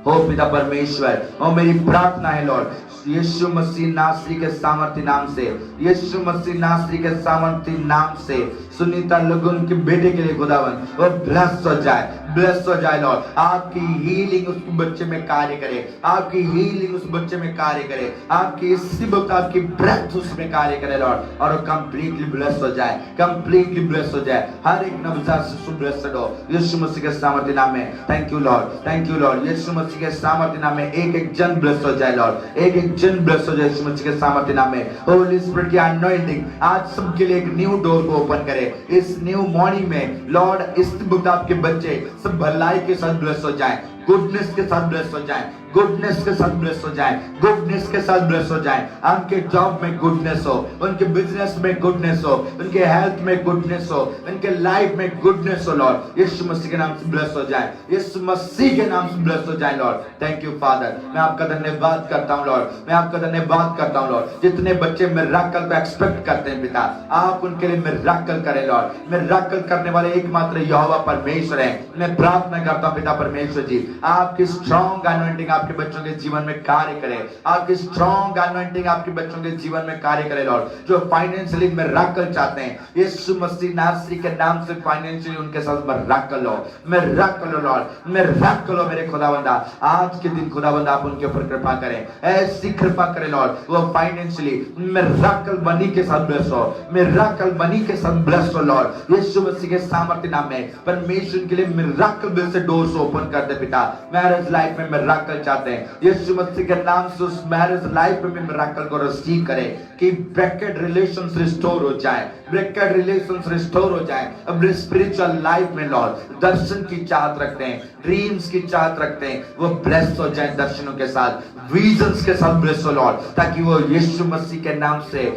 हो पिता परमेश्वर, ओ मेरी प्रार्थना है लॉर्ड, यीशु मसीह नासरी के सामर्थ्य नाम से, यीशु मसीह नासरी के सामर्थ्य नाम से सुनीता लगुन के बेटे के लिए खुदावन वो ब्लेस हो जाए, ब्लेस हो जाए लॉर्ड। आपकी हीलिंग उस बच्चे में कार्य करे, आपकी हीलिंग उस बच्चे में कार्य करे, आपकी इसी वक्त आपकी ब्रेथ उसमें कार्य करे लॉर्ड, और वो कंप्लीटली ब्लेस हो जाए, कंप्लीटली ब्लेस हो जाए। हर एक नवजात शिशु ब्लेस्ड हो यीशु मसीह के सामर्थ्य नाम में। Thank you Lord, thank you Lord. Yeshu मसीह के सामर्थ्य नाम में एक एक जन ब्लेस हो जाए लॉर्ड, एक एक जन ब्लेस हो जाए यीशु मसीह के सामर्थ्य नाम में। होली स्पिरिट की अनॉइंटिंग आज सबके लिए एक न्यू डोर को ओपन करे इस न्यू मॉर्निंग में लॉर्ड। इस वक्त आपके बच्चे सब भलाई के साथ ब्लेस हो जाए, गुडनेस के साथ ब्लेस हो जाए, गुडनेस के साथ ब्लेस हो जाए, गुडनेस के साथ ब्लेस हो जाए। उनके जॉब में गुडनेस हो, उनके बिजनेस में गुडनेस हो, उनके हेल्थ में गुडनेस हो, उनके लाइफ में गुडनेस हो लॉर्ड। यीशु मसीह के नाम से ब्लेस हो जाए, यीशु मसीह के नाम से ब्लेस हो जाए लॉर्ड। थैंक यू फादर, मैं आपका धन्यवाद करता हूँ लॉर्ड, मैं आपका धन्यवाद करता हूँ लॉर्ड। जितने बच्चे मिराकल को एक्सपेक्ट करते हैं पिता, आप उनके लिए मिराकल करें लॉर्ड। मिराकल करने वाले एकमात्र यहोवा परमेश्वर है। मैं प्रार्थना करता हूँ पिता परमेश्वर जी, आपकी स्ट्रॉन्ग अनॉइंटिंग आपके बच्चों के जीवन में कार्य करे, आपकी स्ट्रॉन्ग अनॉइंटिंग आपके बच्चों के जीवन में कार्य करे लॉर्ड। जो फाइनेंशियली मिराकल चाहते हैं यीशु मसीह नासरी के नाम से फाइनेंशियली उनके साथ मिराकल हो, मिराकल हो लॉर्ड, मिराकल हो मेरे खुदावंदा। आज के दिन खुदावंदा आप उनके ऊपर कृपा करें, ऐसी कृपा करें लॉर्ड, वो फाइनेंशियली मिराकल मनी के साथ ब्लेस हो, मिराकल मनी के साथ ब्लेस हो लॉर्ड। यीशु मसीह के सामर्थ्य नाम में परमेश्वर के लिए मिराकल बिल से डोर्स ओपन कर दे पिता। मैरिज लाइफ में मिराकल चाहते हैं यीशु मसीह के नाम से उस मैरिज लाइफ में मिराकल को रिसीव करें कि ब्रेकेड रिलेशंस रिस्टोर हो जाए, ब्रेकेड रिलेशंस रिस्टोर हो जाए। अपने स्पिरिचुअल लाइफ में लॉर्ड दर्शन की चाहत रखते हैं, ड्रीम्स की चाहत रखते हैं, वो ब्लेस हो जाए दर्शनों के साथ, विजन्स के साथ ब्लेस हो लॉर्ड, ताकि वो यीशु मसीह के नाम से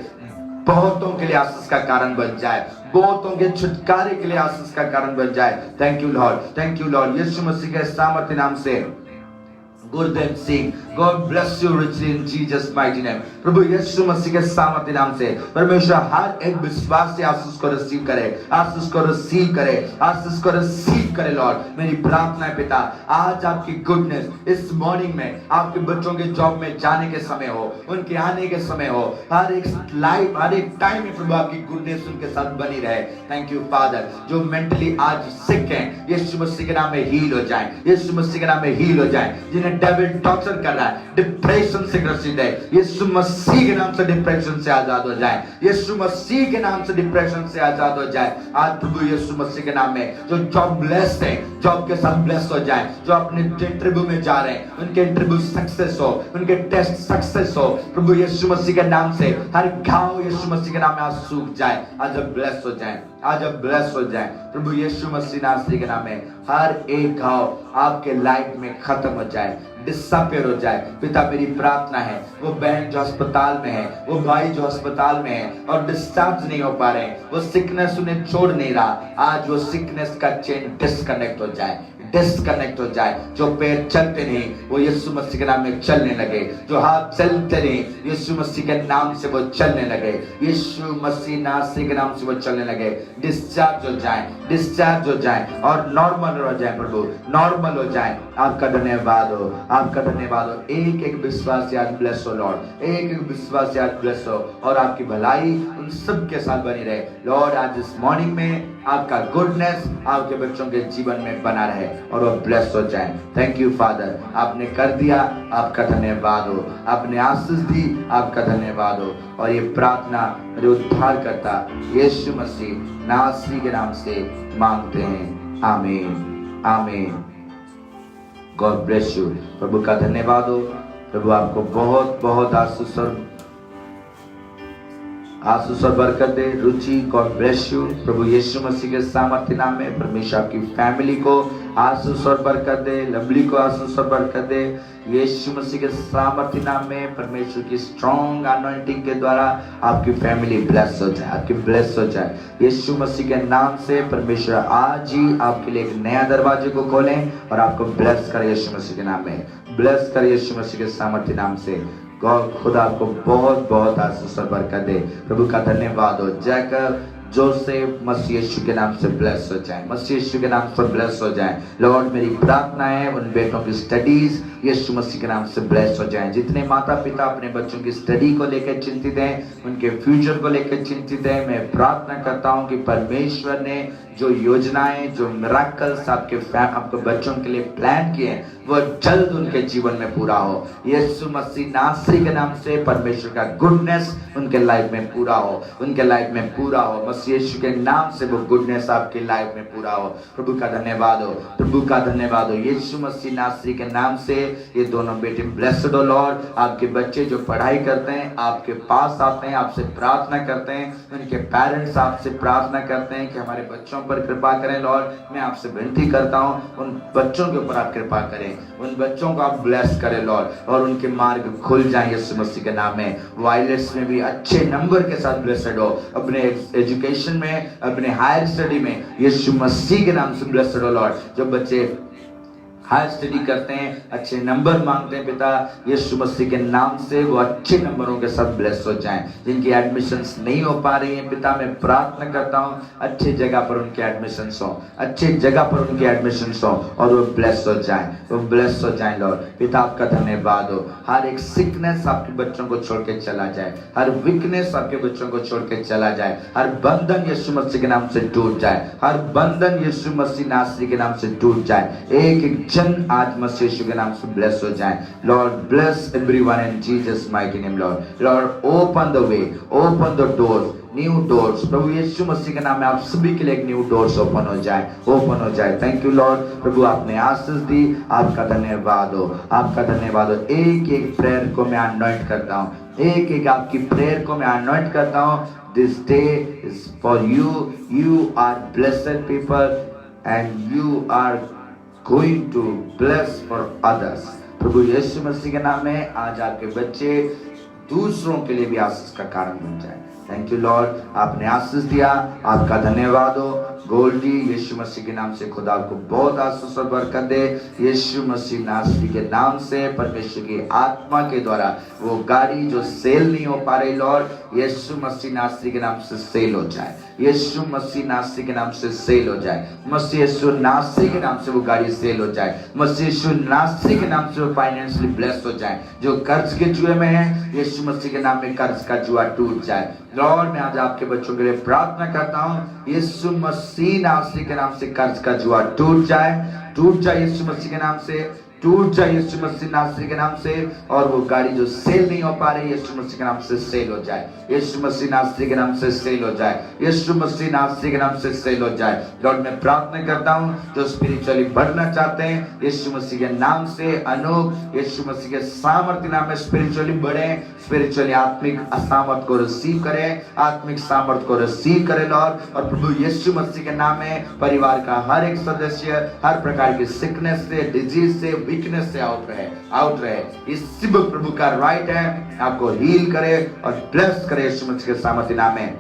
बहुतों के लिए आशीष का कारण बन जाए, बहुतों के छुटकारे के लिए आशीष का कारण बन जाए। Thank you Lord, thank you Lord. Yeshu मसीह के सामर्थ्य नाम से Gurdev Singh, God bless you richly in Jesus mighty name। प्रभु यीशु मसीह के सामर्थ्य नाम से परमेश्वर हर एक विश्वास से आशीष को रिसीव करे, आशीष को रिसीव करे, आशीष को रिसीव करे लॉर्ड। मेरी प्रार्थना है पिता, आज आपकी गुडनेस इस मॉर्निंग में आपके बच्चों के जॉब में जाने के समय हो, उनके आने के समय हो, हर एक लाइफ हर एक टाइम में प्रभु आपकी गुडनेस उनके साथ बनी रहे। Thank you father. जो मेंटली आज सिक हैं यीशु मसीह के नाम में हील हो जाए, यीशु मसीह के नाम में हील हो जाए। जिन्हें डेविल टॉर्चर कर रहा है, डिप्रेशन से ग्रसित है, यीशु मसीह के नाम से डिप्रेशन से आजाद हो जाए, यीशु मसीह के नाम से डिप्रेशन से आजाद हो जाए। आज प्रभु यीशु मसीह के नाम में जो जॉब ब्लेस्ड है, जॉब के साथ ब्लेस्ड हो जाए। जो अपने इंटरव्यू में जा रहे हैं उनके इंटरव्यू सक्सेस हो, उनके टेस्ट सक्सेस हो प्रभु यीशु मसीह के नाम से। हर घाव यीशु मसीह के नाम में आज सूख जाए, आज अब ब्लेस्ड हो जाए, आज अब ब्लेस्ड हो जाए प्रभु यीशु मसीह नासरी के नाम में। हर एक घाव आपके लाइफ में खत्म हो जाए, डिसअपियर हो जाए। पिता मेरी प्रार्थना है वो बहन जो अस्पताल में है, वो भाई जो अस्पताल में है और डिस्चार्ज नहीं हो पा रहे हैं, वो सिकनेस उन्हें छोड़ नहीं रहा, आज वो सिकनेस का चेन डिस्कनेक्ट हो जाए, डिस्कनेक्ट हो जाए। जो पैर चलते नहीं वो यीशु मसीह के नाम में चलने लगे, जो हाथ चलते नहीं यीशु मसीह के नाम से वो चलने लगे, यीशु मसीह नासरी के नाम से वो चलने लगे। डिस्चार्ज हो जाए, डिस्चार्ज हो जाए और नॉर्मल हो जाए प्रभु, नॉर्मल हो जाए। आपका धन्यवाद हो, आपका धन्यवाद हो। एक एक विश्वास आज ब्लेस हो लॉर्ड, एक एक विश्वास आज ब्लेस हो और आपकी भलाई उन सब के साथ बनी रहे लॉर्ड। आज इस मॉर्निंग में आपका गुडनेस आपके बच्चों के जीवन में बना रहे और वो ब्लेस हो जाए। थैंक यू फादर, आपने कर दिया, आपका धन्यवाद हो। आपने आशीष दी, आपका धन्यवाद हो। और ये प्रार्थना मेरे उद्धार करता यीशु मसीह नासरी के नाम से मांगते हैं, आमीन, आमीन। God bless you. प्रभु का धन्यवाद हो। प्रभु आपको बहुत बहुत आशीष और बरकत दे। रुचि, गॉड ब्लेस यू। प्रभु यीशु मसीह के सामर्थ्य नाम में परमेश्वर आपकी फैमिली को आशीष और बरकत दे, लवली को आशीष और बरकत दे। यीशु मसीह के सामर्थ्य नाम में परमेश्वर की स्ट्रॉन्ग अनॉइंटिंग के द्वारा आपकी फैमिली ब्लेस हो जाए, आपकी ब्लेस हो जाए। यीशु मसीह के नाम से परमेश्वर आज ही आपके लिए एक नया दरवाजे को खोलें और आपको ब्लेस करे यीशु मसीह के नाम में, ब्लेस करे यीशु मसीह के सामर्थ्य नाम से। गॉड खुदा आपको बहुत बहुत आशीष और बरकत दे। प्रभु का धन्यवाद हो। जैकब जोसेफ मसीह यीशु के नाम से ब्लेस हो जाए, मसीह यीशु के नाम से ब्लेस हो जाए। लॉर्ड मेरी प्रार्थना है उन बेटों की स्टडीज यीशु मसीह के नाम से ब्लेस हो जाए। जितने माता पिता अपने बच्चों की स्टडी को लेकर चिंतित हैं, उनके फ्यूचर को लेकर चिंतित हैं, मैं प्रार्थना करता हूं कि परमेश्वर ने जो योजनाएं, जो मिराकल्स आपके बच्चों के लिए प्लान किए हैं, वो जल्द उनके जीवन में पूरा हो। यीशु मसीह नासरी के नाम से परमेश्वर का गुडनेस उनके लाइफ में पूरा हो, उनके लाइफ में पूरा हो। मसीह यीशु के नाम से वो गुडनेस आपके लाइफ में पूरा हो। प्रभु का धन्यवाद हो, प्रभु का धन्यवाद हो। यीशु मसीह नासरी के नाम से ये दोनों बेटे ब्लेस्ड हो लॉर्ड। आपके बच्चे जो पढ़ाई करते हैं, आपके पास आते हैं, आपसे प्रार्थना करते हैं, उनके पेरेंट्स आपसे प्रार्थना करते हैं कि हमारे बच्चों पर कृपा करें लॉर्ड। मैं आपसे विनती करता हूँ उन बच्चों के ऊपर आप कृपा करें, उन बच्चों को आप ब्लेस करें लॉर्ड, और उनके मार्ग खुल जाए यीशु मसीह के नाम में। वायलेट्स में भी अच्छे नंबर के साथ ब्लेस्ड हो, अपने एजुकेशन में, अपने हायर स्टडी में यीशु मसीह के नाम से ब्लेस्ड हो लॉर्ड। जो बच्चे हायर स्टडी करते हैं, अच्छे नंबर मांगते हैं पिता, यीशु मसीह के नाम से वो अच्छे नंबरों के साथ ब्लेस हो जाएं। जिनकी एडमिशन्स नहीं हो पा रही हैं पिता, मैं प्रार्थना करता हूँ अच्छे जगह पर उनके एडमिशन्स हो, अच्छे जगह पर उनके एडमिशन्स हो, और वो ब्लेस हो जाएं, वो ब्लेस हो जाएं लॉर्ड। पिता आपका धन्यवाद हो। हर एक सिकनेस आपके बच्चों को छोड़ के चला जाए, हर वीकनेस आपके बच्चों को छोड़ के चला जाए, हर बंधन यीशु मसीह के नाम से टूट जाए, हर बंधन यीशु मसीह नासरी के नाम से टूट जाए। एक एक आज मसीह यीशु के नाम से ब्लेस हो जाए Lord. Bless everyone in Jesus mighty name Lord. Lord open the way, open the doors, new doors. प्रभु यीशु मसीह के नाम में आप सभी के लिए एक न्यू डोर्स ओपन हो जाए, ओपन हो जाए। Thank you Lord. प्रभु आपने आशीष दी, आपका धन्यवाद हो, आपका धन्यवाद हो। एक एक प्रेयर को मैं अनॉइंट करता हूँ, एक एक आपकी प्रेयर को मैं अनॉइंट करता हूँ। This day is for you, you are blessed people and you are going to bless for others। प्रभु यीशु मसीह के नाम में आज आपके बच्चे दूसरों के लिए भी आशीष का कारण बन जाए। थैंक यू लॉर्ड, आपने आशीष दिया, आपका धन्यवाद हो। गोल्डी यीशु मसीह के नाम से खुदा आपको बहुत आशीष और बरकत दे। यीशु मसीह नासरी के नाम से परमेश्वर की आत्मा के द्वारा वो गाड़ी जो सेल नहीं हो पा रही लॉर्ड, यीशु मसीह नासरी के नाम से सेल हो जाए, यीशु मसीह नासरी के नाम से सेल हो जाए, मसीह यीशु नासरी के नाम से वो गाड़ी सेल हो जाए, मसीह यीशु नासरी के नाम से वो फाइनेंशियली ब्लेस्ड हो जाए। जो कर्ज के जुए में है, यीशु मसीह के नाम में कर्ज का जुआ टूट जाए लॉर्ड। मैं आज आपके बच्चों के लिए प्रार्थना करता हूँ, यीशु मसीह नासरी के नाम से कर्ज का जुआ टूट जाए, टूट जाए यीशु मसीह के नाम से, टूट जाए यीशु मसीह नासरी के नाम से। और वो गाड़ी जो सेल नहीं हो पा रही, यीशु मसीह के नाम से सेल हो जाए, यीशु मसीह नासरी के नाम से सेल हो जाए, यीशु मसीह नासरी के नाम से सेल हो जाए लॉर्ड। मैं प्रार्थना करता हूँ जो स्पिरिचुअली बढ़ना चाहते हैं, यीशु मसीह के नाम से अनूप यीशु मसीह के सामर्थ्य नाम में स्पिरिचुअली बढ़े, स्पिरिचुअली आत्मिक सामर्थ को रिसीव करें, आत्मिक सामर्थ को रिसीव करें लॉर्ड। और प्रभु यीशु मसीह के नाम में परिवार का हर एक सदस्य हर प्रकार की सिकनेस से, डिजीज से, वीकनेस से आउट रहे, आउट रहे। इस प्रभु का राइट है आपको हील करे और ब्लेस करे यीशु मसीह के सामर्थ्य नाम में।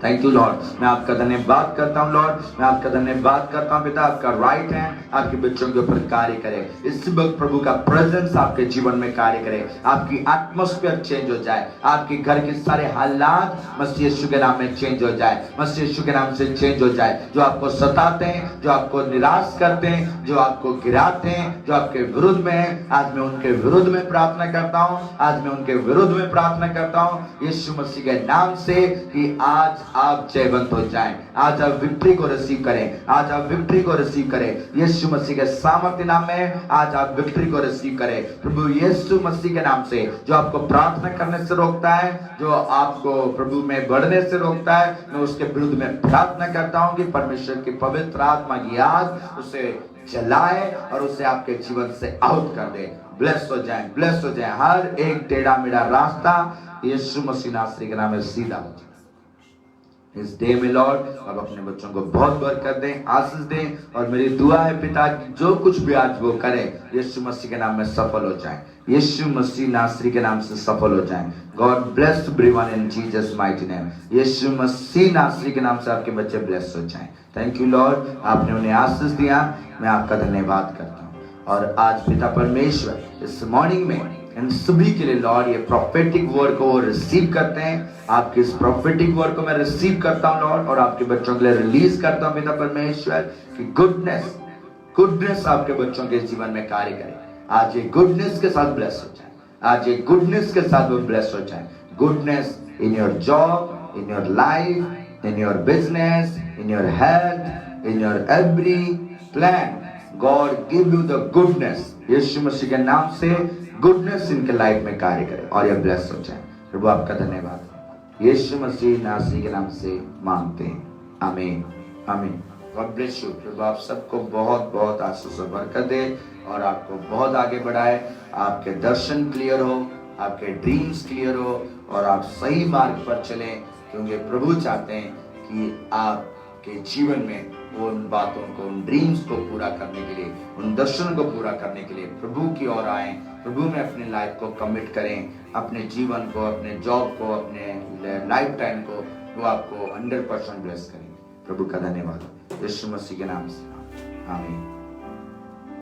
थैंक यू लॉर्ड, मैं आपका धन्यवाद करता हूँ लॉर्ड, मैं आपका धन्यवाद करता हूँ पिता। आपका राइट है आपके बच्चों के ऊपर कार्य करे, इस वक्त प्रभु का प्रेजेंस आपके जीवन में कार्य करे, आपकी एटमॉस्फेयर चेंज हो जाए, आपके घर के सारे हालात मसीह यीशु के नाम में चेंज हो जाए, मसीह यीशु के नाम से चेंज हो जाए। जो आपको सताते हैं, जो आपको निराश करते हैं, जो आपको गिराते हैं, जो आपके विरुद्ध में है, आज मैं उनके विरुद्ध में प्रार्थना करता हूँ, आज मैं उनके विरुद्ध में प्रार्थना करता हूँ यीशु मसीह के नाम से कि आज आप जयवंत हो जाएं, आज आप विक्ट्री को रिसीव करें, आज आप विक्ट्री को रिसीव करें यीशु मसीह के सामर्थ्य नाम में। आज आप विक्ट्री को रिसीव करें प्रभु यीशु मसीह के नाम से। जो आपको प्रार्थना करने से रोकता है, जो आपको प्रभु में बढ़ने से रोकता है, मैं उसके विरुद्ध में प्रार्थना करता हूं कि परमेश्वर की पवित्र आत्मा की आग उसे जलाए और उसे आपके जीवन से आउट कर दे। ब्लेस हो जाए, ब्लेस हो जाए। हर एक टेढ़ा मेढ़ा रास्ता यीशु मसीह नासरी के नाम में सीधा हो जाए। इस डे में लॉर्ड अब अपने बच्चों को बहुत बरकत दें, आशीष दें। और मेरी दुआ है पिता कि जो कुछ भी आज वो करें यीशु मसीह के नाम में सफल हो जाए, यीशु मसीह नासरी के नाम से सफल हो जाए। God bless everyone in Jesus mighty name. Yeshu Masih नासरी के नाम से आपके बच्चे ब्लेस हो जाएं। थैंक यू लॉर्ड, आपने उन्हें आशीष दिया, मैं आपका धन्यवाद करता हूँ। और आज पिता परमेश्वर इस मॉर्निंग में इन सभी के लिए लॉर्ड ये प्रोफेटिक वर्ड को वो रिसीव करते हैं। आपके इस प्रोफेटिक वर्ड को मैं रिसीव करता हूं लॉर्ड, और आपके बच्चों के लिए रिलीज करता हूं पिता परमेश्वर कि गुडनेस आपके बच्चों के जीवन में कार्य करे। आज ये गुडनेस के साथ ब्लेस हो जाए, आज ये गुडनेस के साथ वो ब्लेस हो जाए। Goodness in your job, in your life, in your business, in your health, in your every plan. God give you the goodness. Yeshu मसीह के नाम से गुडनेस इनके लाइफ में कार्य करे और ये ब्लेस हो जाए। प्रभु आपका धन्यवाद, यीशु मसीह नासरी के नाम से मांगते हैं, आमीन आमीन। God bless you. प्रभु आप सबको बहुत बहुत आशीष और बरकत दे और आपको बहुत आगे बढ़ाए। आपके दर्शन क्लियर हो, आपके ड्रीम्स क्लियर हो और आप सही मार्ग पर चलें, क्योंकि प्रभु चाहते हैं कि आपके जीवन में वो उन बातों को, उन ड्रीम्स को पूरा करने के लिए, उन दर्शनों को पूरा करने के लिए प्रभु की ओर आए, प्रभु में अपनी लाइफ को कमिट करें, अपने जीवन को, अपने जॉब को, अपने लाइफ टाइम को वो आपको 100% ब्लेस करेंगे। प्रभु का धन्यवाद, यीशु मसीह के नाम से, आमीन।